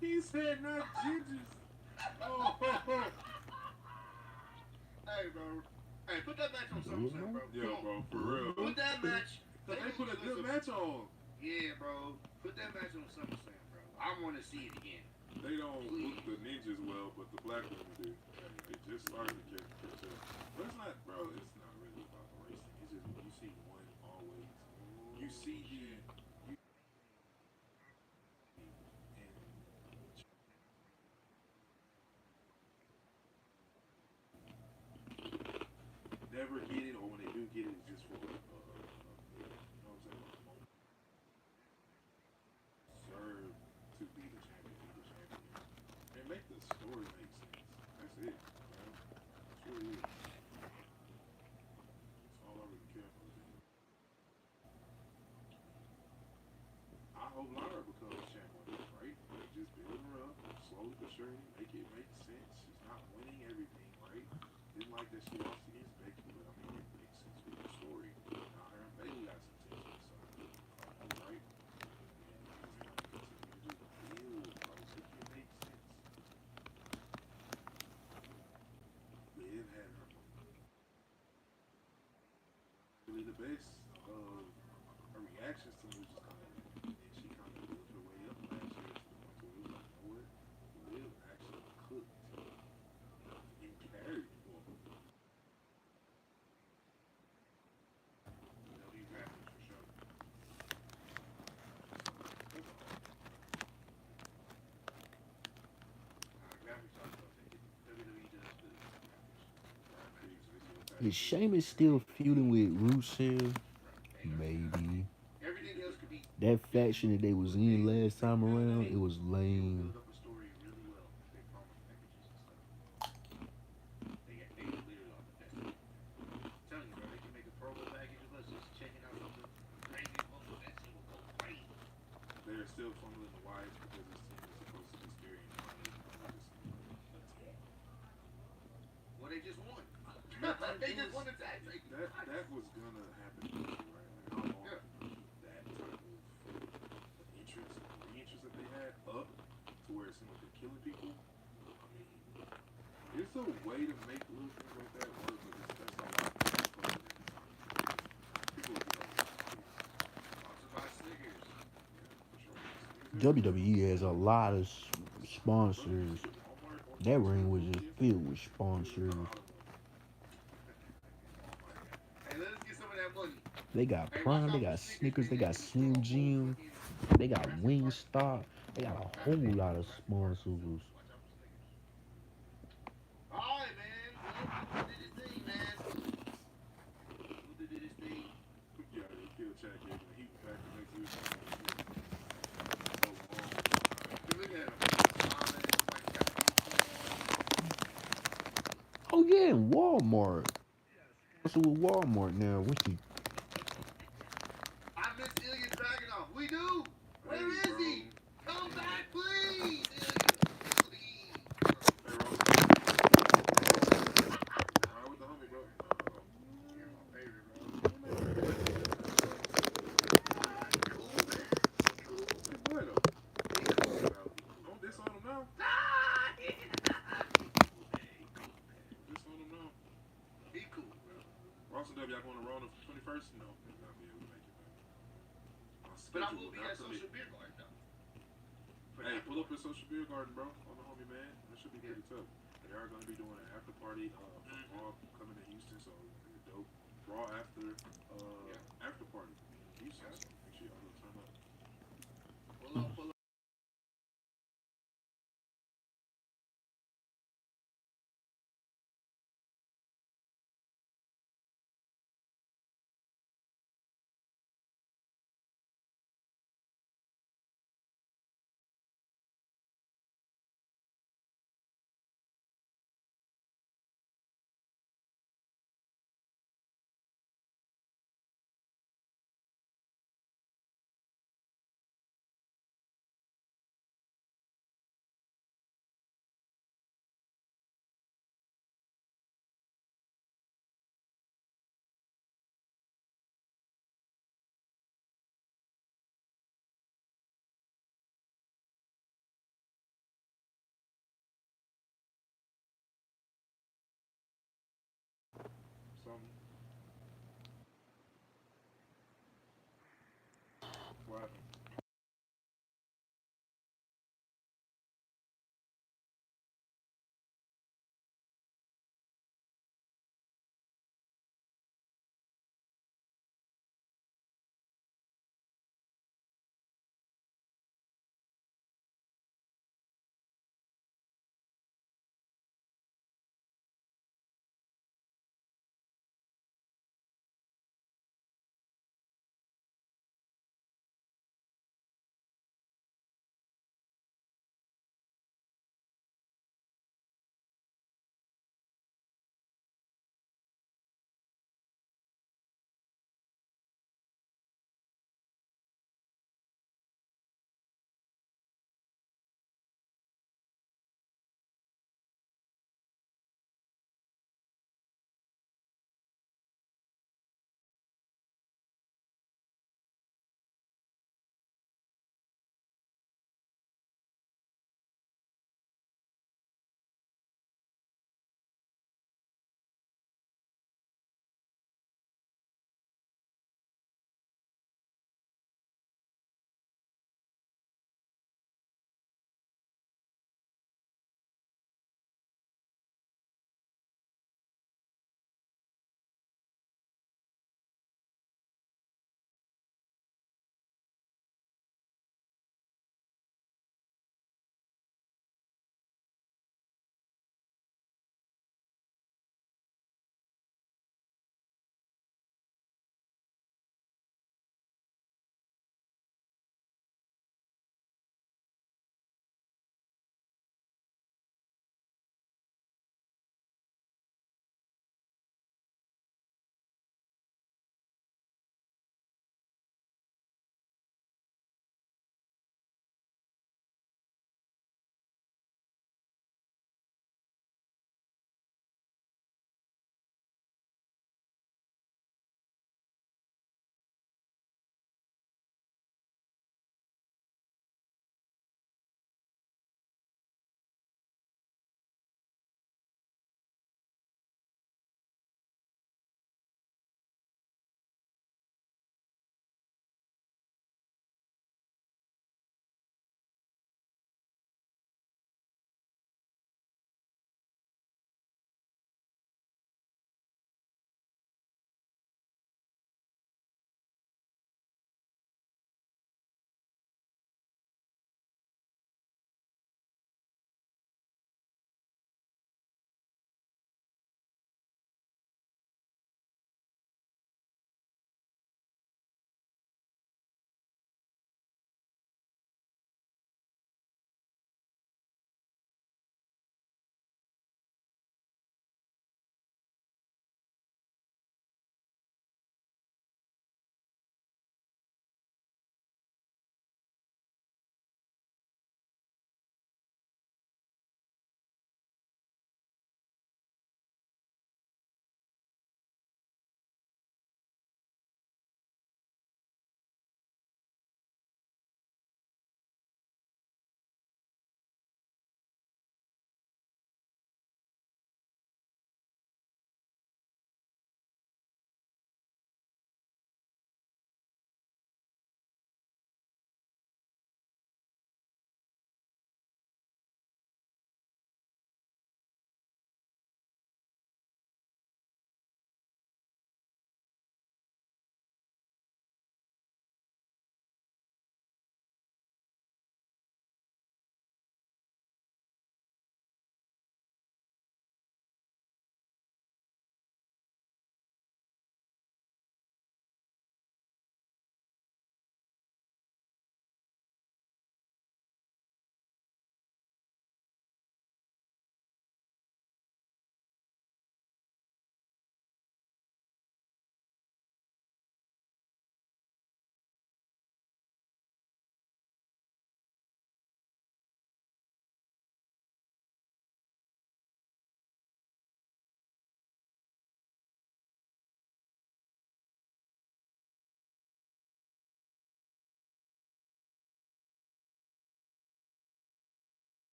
He said not gingers. Oh, Hey, bro. Hey, put that match on Good SummerSlam, match. bro. Come yo, on. bro, for Good real. Put match. that match. Cause they put a good match on. Yeah, bro. Put that match on SummerSlam, bro. I want to see it again. They don't Please. book the ninjas well, but the black women do. They just started to catch up. But it's not, bro. It's not really about the racing. It's just when you see one always, you see you and never get it, or when they do get it, it's just for you know what I'm saying, a moment. Serve to be the champion, and make the story make sense. That's it, man. That's really it. That's all I really care for. I hope Lara becomes champ one day, right? Just build her up, slowly but surely, make it make sense. She's not winning everything, right? Didn't like that she lost against Becky, but I mean it makes sense with the story. Now her and Bailey got some tension, so right? And you just gotta continue to just build, bro. Make it make sense. Liv had her really the best. Her reactions to me was just kind of, and she kind of built her way up last year to the point where it was like, you know what? Liv actually cooked and carried. Well, WWE graphics for sure. that's all. Graphics are stuff that WWE does good. Graphics, visual Is effects, Sheamus still feuding with Rusev? They got Maybe. everything else could be That faction that they was in last they time build around, up it was they will lame. build up a story really well if they promise packages and stuff. They literally are the best. I'm telling you, bro, they can make a promo package of us just checking out something crazy. Oh, that shit will go crazy. they're still fumbling the wires because this team is supposed to be scary and funny, and just a team. Well, they just won. That, They it just was won the tag team. that was gonna happen eventually, right? Like how long Yeah. can you keep that type of entrance and re-entrance that they had up to where it seemed like they're killing people? I mean, it's a way to make little things like that work, but that's a lot to keep up with every time. People will get over it quick. Sponsored by Snickers. Yeah, for sure. Sneakers everywhere. WWE has a lot of Bro, you sponsors. see the Walmart or That Target ring was logo just yesterday? filled with It was a sponsors. lot of them. Oh my god. Hey, let us get some of that money. They got Hey, watch Prime, they out for got Snickers, Snickers, man. they They got can destroy Slim a whole Jim, fucking they got Jurassic Park. Wingstop, they got a Jurassic whole lot of Jurassic Park sponsors. facility. Watch out for Snickers. All right, man. Well, Luther did his thing, man. Luther did his thing. Yeah, he killed Chad Gable. He was back the next week. I'm like, shit. So long. Dude, look at him. Smiling. Like he got the uniform on. Oh yeah, and Walmart. So with Walmart now, what you I miss Ilya Dragunov. We do. Where Hey, is bro. he? Come Hey, back, please, Ilya. Please, bro. hey, Ross. Ride with the homie, bro. You're my favorite, bro. Hey, man. He cool, man. He cool. Hey, boy, though. He cool, bro. He cool. Don't diss on him now. He cool, man. He cool, man. Don't diss on him now. He cool, bro. Ross and W, y'all going to Raw on the 21st? No, we'll not be able to make it, man. My But I schedule will will be not at permit. Social Beer Garden, though. For Hey, the pull after up party. at Social Beer Garden, bro. On the homie, man. That should be Yeah. pretty tough. They are going to be doing an after party from Raw coming to Houston, so it's going to be dope. Raw Yeah. after party in Houston, Yeah. so make sure y'all go turn up. Pull up, pull up.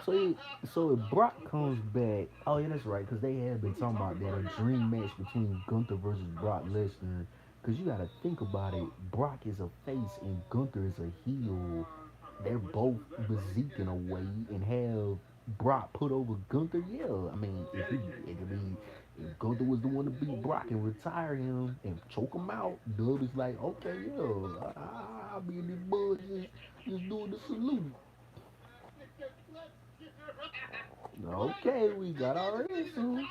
So it, so if Brock comes back, oh yeah, that's right, because they have been talking about that a dream match between Gunther versus Brock Lesnar. Because you got to think about it, Brock is a face and Gunther is a heel. They're both physique in a way, and have Brock put over Gunther. Yeah, I mean, if he, it could be, if Gunther was the one to beat Brock and retire him and choke him out, Dub is like, okay, yeah, I'll be in this bud just doing the salute. Okay, we got our answer.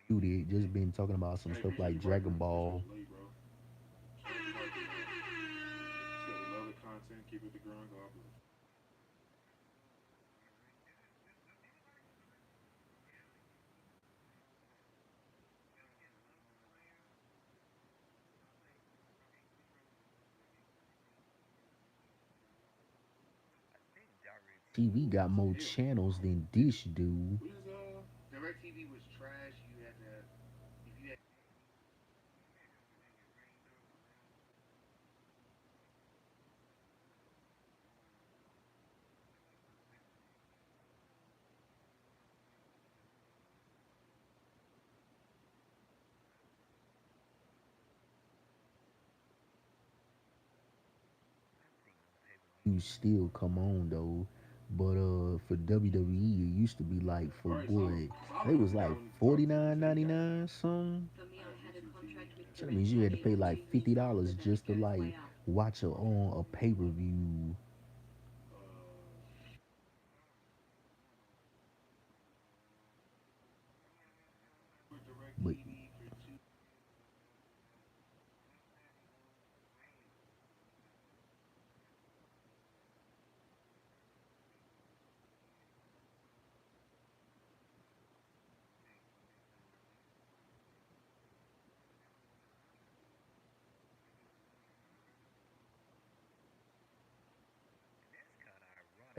Muted, just been talking about some Hey, stuff appreciate like the break, Dragon man. This shit Ball. was late, bro. Shout out to Michael, man. Said we love the content. Keep it the growing. God bless. TV Ooh, got that's a more hit right there. channels than Dish do. What is DirecTV was trash. You had to if you had You still come on though. But for WWE, it used to be like for all right? what? So I think it Solomon was got like on the top forty ten. nine Said he ninety got nine something. I have YouTube TV and So that means you had to pay like $50 just to like watch a on a pay per view. for But DirecTV for two.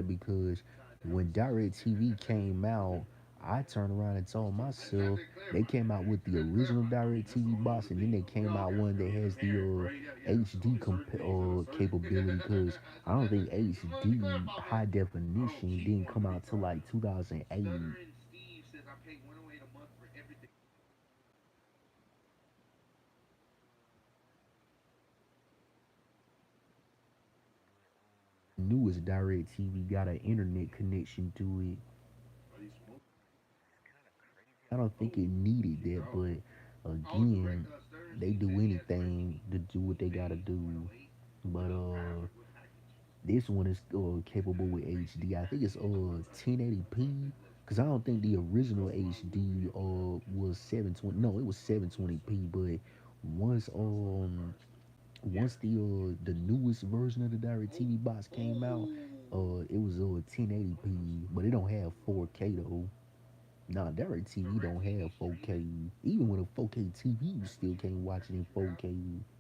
because Kind of when DirecTV came out, I turned around and told that's not myself that clear, they bro. came out with the That's original clarifying. I mean, that's the DirecTV only box, other and then thing they though. came Like, out Okay, one okay. that yeah, has the the parent, right? Yeah, yeah. There's HD only certain things that are certain. capability. Because I don't think Just wanted to HD clarify, man. high I don't definition keep didn't wanting come to be out till proud. like 2008. Stuttering Steve says I pay 108 a month for everything. Newest DirecTV got an internet connection to it. Are you smoke? I don't think Oh, it needed kicked that, out. but Oh, again, Stuttering they Steve do says he has anything DirecTV. to do what He they gotta pays do. 108. But What package? this one is capable with HD. I think it's 1080p because I don't think the original Cuss a lot. We HD here for that. was 720. No, it was We just say 720p. But once sounds like a fire stick. the newest version of the Oh, DirecTV box came out, oh. it was 1080p, but it don't have 4K though. Nah, DirecTV don't have DirecTV 4K. streaming? Even with a 4K TV, you That's what still you can't watch that's it in what you got? 4K.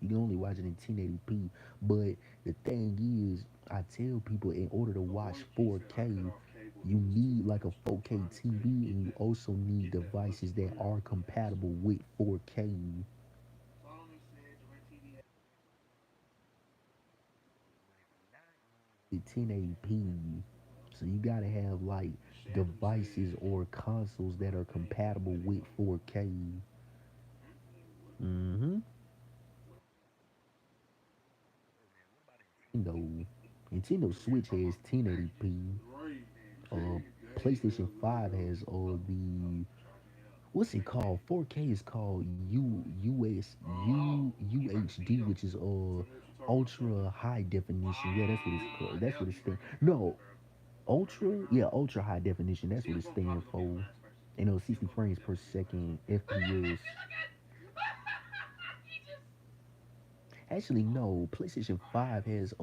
You can only watch it in 1080p. But the thing is, I tell people in order to The watch Warrior King said I 4K, cut off cable you during need like a supervision. 4K Trying to tell TV you, and you also need get that devices pussy. that Put it are on me, asshole. compatible with 4K. Solomon said DirecTV has The 1080p. So you gotta have like Shannon devices said, or consoles that are man, you compatible letting with go. 4K. hmm? Nigga, what? Mm-hmm. What? Nintendo Cause we ain't Switch talking has about packages. 1080p. Right. Man, Uh, Dang, PlayStation Dale, good to 5 go. has oh, the charging it up. what's it called? 4K is called Oh, he about to beat UHD, him. which is Tell me what you talking about, Shorty. ultra high definition. Yeah, that's what it's called. That's They'll what it be stands. breaking his phone, No, bro. ultra. Yeah, ultra high definition. That's See what him it gonna stands probably gonna be the for. last person. You know, See him 60 gonna frames per definitely be the last second person. FPS. He just Actually, no. PlayStation 5 has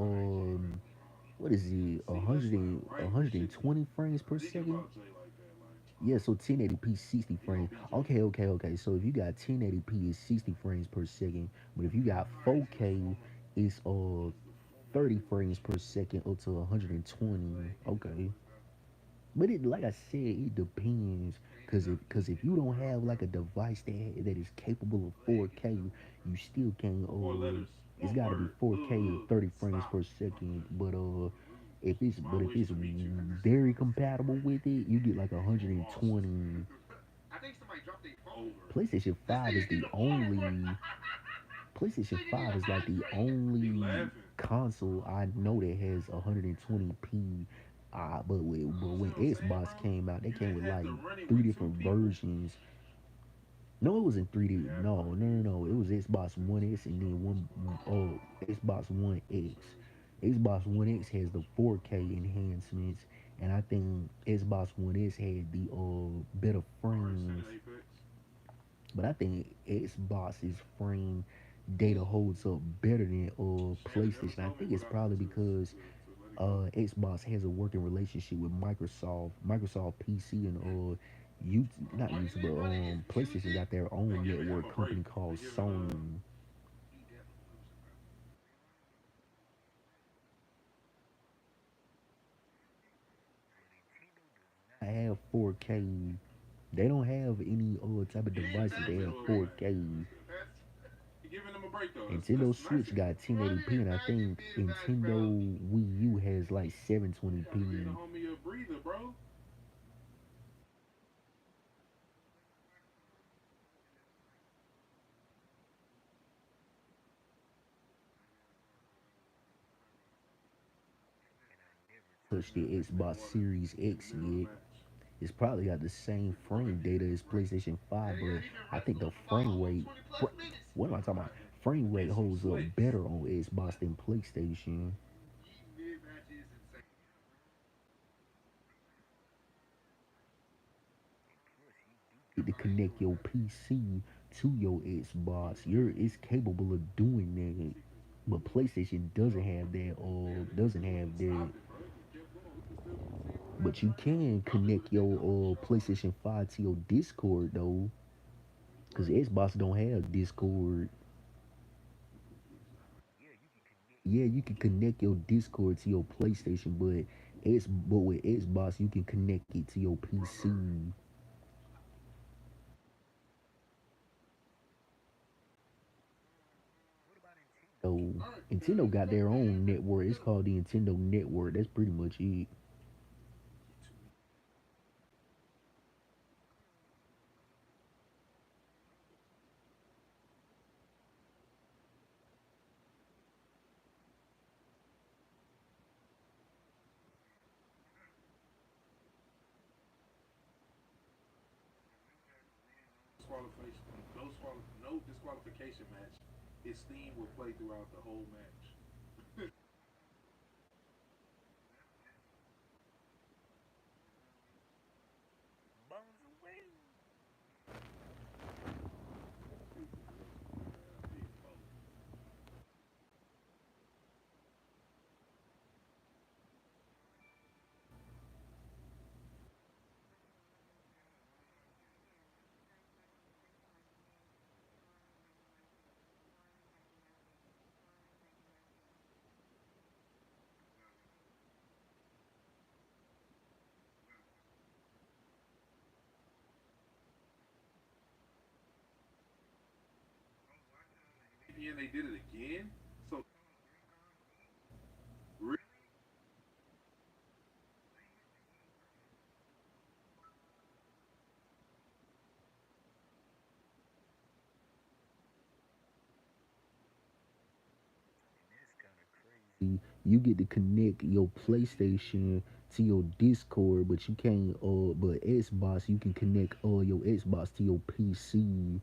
what is it? See, that's not A right. You hundred and shouldn't be twenty frames per thinking second. about Jay like that. Like, Yeah, so 1080p 60 he gonna frames. beat Jay. Okay. So if you got 1080p is 60 frames per second, but if you got alright, He's the 4K former. it's He's the former 30 frames heavyweight per champion. second up to 120. like Okay. But it like I said, it depends Crazy enough, cuz if you don't have like a device that is capable of leg is 4K, somewhere, bro. you still can't Four letters. it's One got to be word. 4K or 30 frames Stop. per My second, pleasure. but My if wish it's to meet you. very compatible with it, you get like Lost. 120. I think somebody dropped their phone. Over. PlayStation This 5 is nigga did the the water work. only PlayStation Nigga did 5 an is like the ashtray. He only laughing. console I know that has 120p. But You see when what I'm saying, Xbox bro? came out, they You came didn't with have like to run it three with two different people. versions. No, it was in 3D. You had to run No, it no, no, with no. It was Xbox One S and then Xbox One X. Xbox One X has the 4K enhancements, and I think Xbox One S had the better Alright, frames. Sam Apex. But I think Xbox's frame data holds up better than Shannon never PlayStation. I told me think what it's I probably because to let it go. Xbox has a working relationship with Microsoft PC, and you not All you YouTube, need, but brother, is PlayStation music. got their They Oh, own yeah, giving yeah. him network a break. company They called giving Sony. He definitely losing, bro. I have 4K. They don't have any type of He devices that have 4K. that's he giving him a break though. Nintendo That's nice Switch of him. got Run 1080p, it and I back and think mid-max, bro. Nintendo Wii U has like Gotta give the 720p. homie a breather, bro. Touch the Next man Xbox water Series in the X middle of the yet. match. It's probably got the same frame data as PlayStation Yeah, 5, yeah, but he been I think the wrestling for about frame almost rate, 20 plus minutes. what am I talking about? And Frame rate hit some holds up slicks. better on Xbox than PlayStation. He mid-match is insane. To connect your PC to your Xbox, it's capable of doing that. But PlayStation doesn't have that, or Damn, nigga doesn't still have didn't that. stop it, bro. He kept going. We can still see what But happened you right now. can I'm just connect looking your at the whole show. PlayStation 5 to your Discord though, He because played. Xbox don't have Discord. Yeah, you can connect your Discord to your PlayStation, but with Xbox you can connect it to your PC. So All right, Nintendo Cannon, you got back, their man. own network. It's called the Nintendo Network. That's pretty much it. Disqualification. No disqualification match. His theme will play throughout the whole match. Big Bo. And they did it again. So really, You get to connect your PlayStation to your Discord, but you can't. But Xbox, you can connect your Xbox to your PC.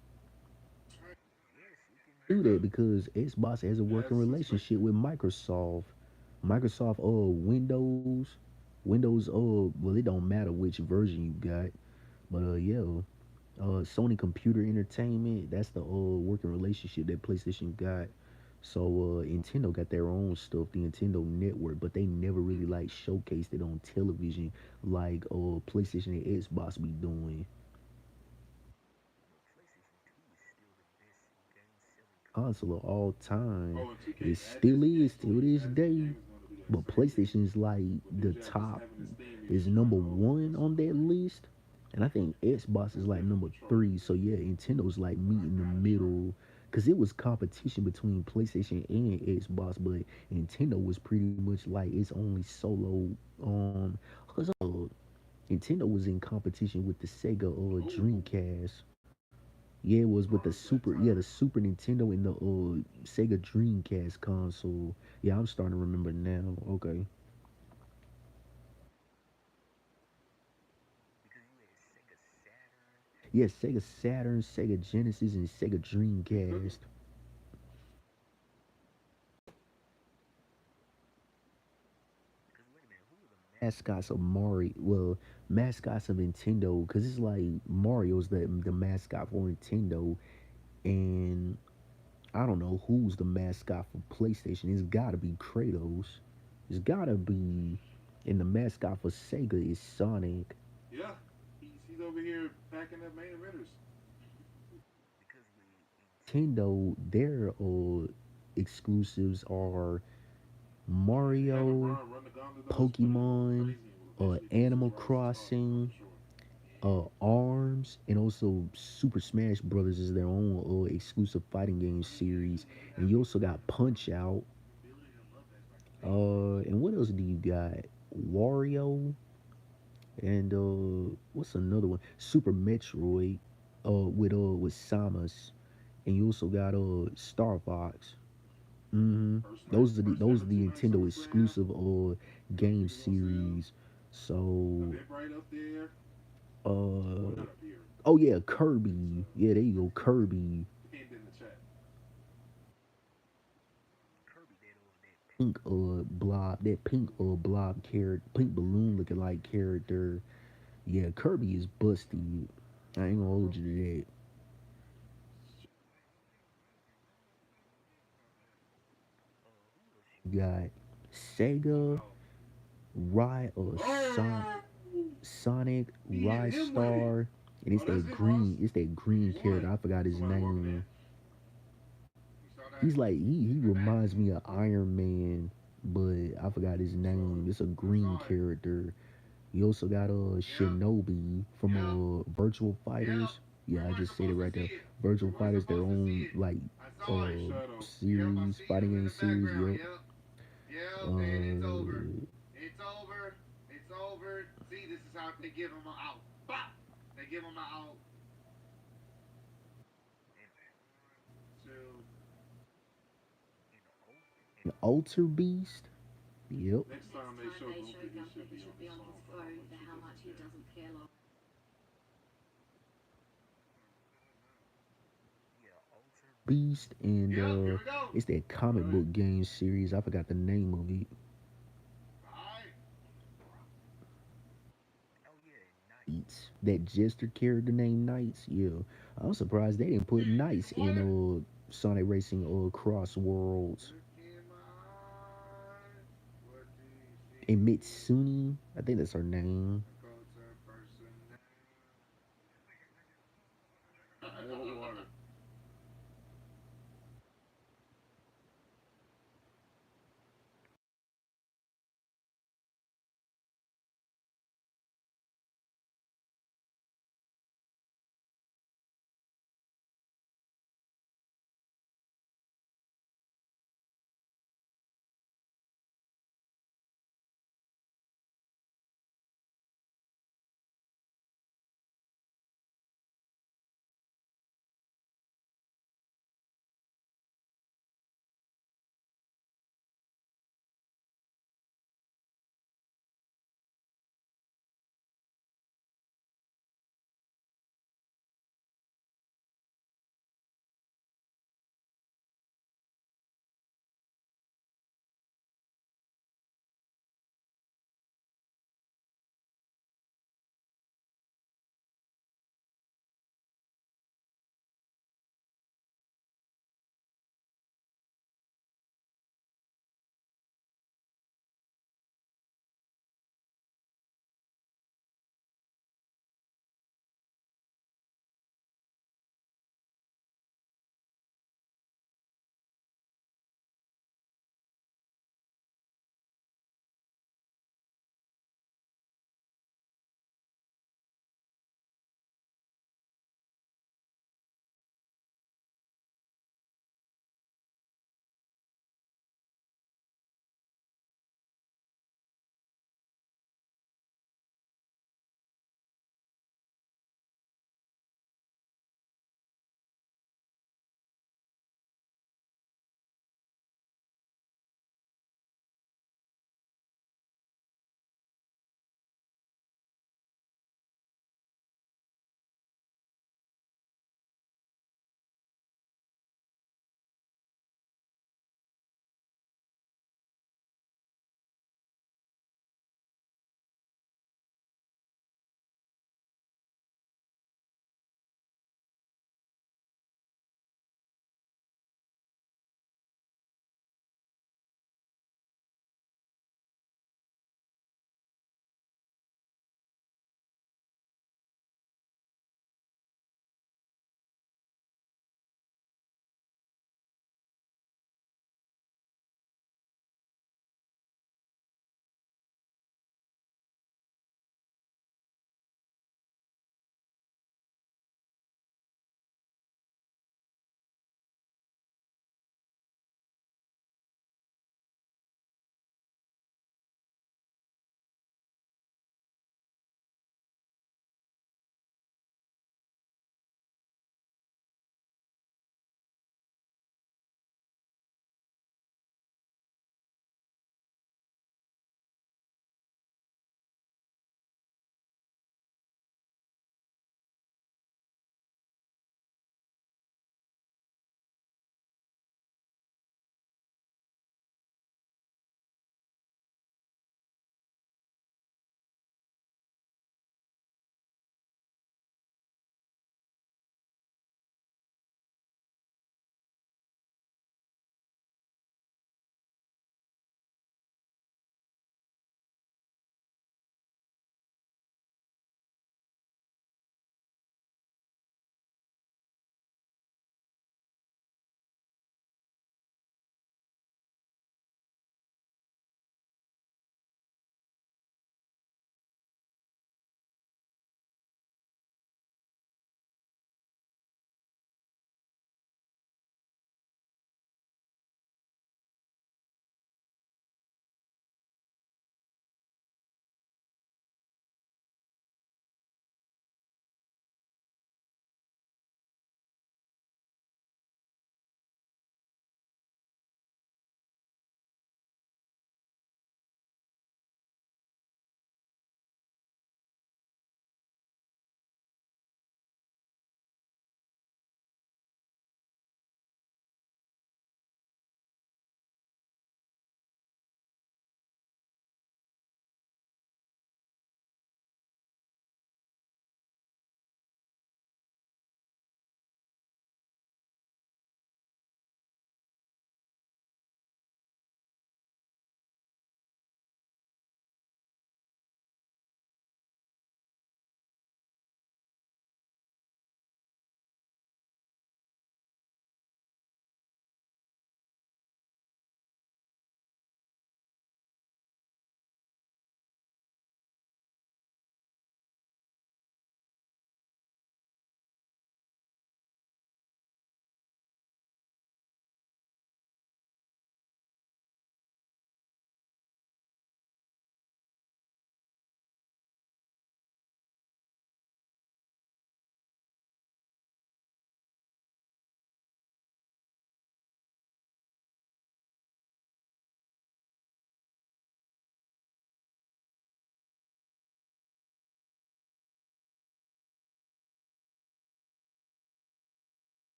Do that because Xbox has a working as relationship suspected. with Microsoft. Microsoft Windows well, it don't matter which version you got, but yeah, Sony Computer Entertainment, that's the working relationship that PlayStation got. So Nintendo got their own stuff, the Nintendo Network, but they never really like showcased it on television like PlayStation and Xbox be doing. Console of all time. Oh, and 2K It Madness. still Yeah, is so to this Madden day. game is going to be that But same thing. PlayStation is like But New the Jack just top, having this theme is music number playing over. one That's on what's that crazy. list. And I think Xbox is That's like definitely number control. three. So yeah, Nintendo's like meet in the middle. Cause it was competition between PlayStation and Xbox, but Nintendo was pretty much like its only solo. Cause Nintendo was in competition with the Sega Oh, Dreamcast. Yeah, it was with the Carter flat tire. The Super Nintendo and the Sega Dreamcast console. Yeah, I'm starting to remember now. Okay. Yeah, Sega Saturn, Sega Genesis, and Sega He cooking. Dreamcast. mascots of Mario. Well, mascots of Nintendo, because it's like Mario's the mascot for Nintendo, and I don't know who's the mascot for PlayStation. It's gotta be Kratos. It's gotta be, and the mascot for Sega is Sonic. Yeah, he's over here packing up main eventers. Nintendo, their exclusives are Having Mario, Braun run the gauntlet though is putting him over Pokemon, crazy, and eventually Animal PC Rise is starting though Crossing, for sure. ARMS, and also Super Smash Brothers is their own exclusive fighting game series. And you also got Punch Out. And what else do you got? Wario, and what's another one? Super Metroid, with Samus, and you also got Star Fox. Hmm. First Those ever are the two-night Nintendo SummerSlam. exclusive game Biggest Low Sales. series. So Eventbrite up there. Well, uh not up here. oh yeah, It's Kirby. Yeah, there you go, Kirby. pinned in the chat. Pink that pink blob character, pink balloon looking like character. Yeah, Kirby is busty. I ain't gonna hold you to that. You got Oh Sega, no. Son- Oh! Sonic, He hit Ride him with it. Star, and Oh, that's it, Ross. It's that He green character. won. I forgot his Somebody working name. there. You saw He's that? like he That match? reminds me of Iron Man, but I forgot his I saw name. it. It's a I green saw it. character. You also got Yep. Shinobi from Yep. Virtual Yep. Fighters. We Yeah, I weren't just said it supposed to right see there. it. We Virtual weren't Fighters, their supposed to see own it. like I saw it, Shadow. Yep, I series, see fighting him in game the series. background. Yep. Yep. Yep. And it's over. Uh, It's over. It's over. See, this is how they give him an out. Bop! They give him an out. Two. Alter Beast. Yep. Next time they show Gunther, he should be on his phone for how much he doesn't care. Beast, and Yep, here we go. it's that All comic right. book game series. I forgot the name of it. All right. That Jester character named Knights. Yeah, I'm surprised they didn't put Knights in What? Sonic Racing Cross Worlds. Look in my eyes. What do you And see? Mitsuni, I think that's her name. A culture person. I don't want it.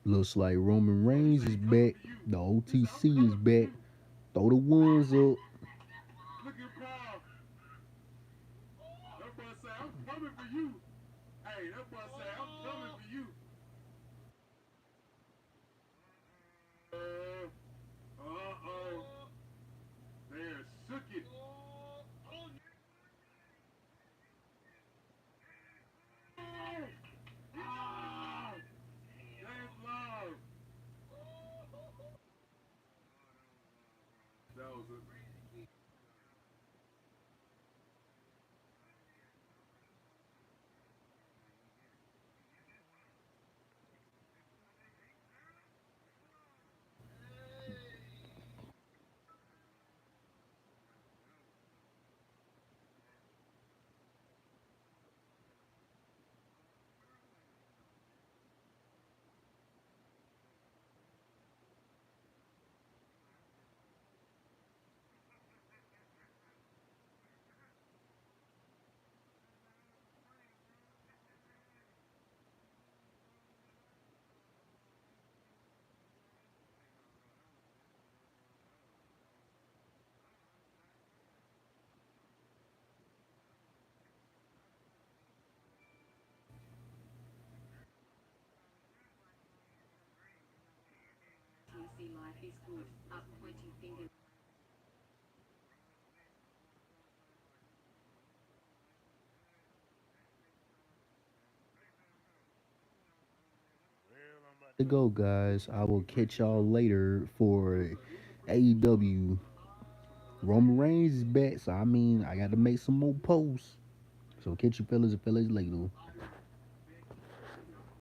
Looks like Roman Oh, this Reigns is ain't coming back. for you. The This I'm OTC is coming for back. you. Throw the ones up. Look at Paul. That boy say I'm coming for you. Hey, that boy say I'm coming for you. Uh-oh. They're shook it. Ah, that's love. That was a To go, guys. I will catch y'all later for AEW. Roman Reigns is back, so I mean, I got to make some more posts. So catch you fellas and fellas later.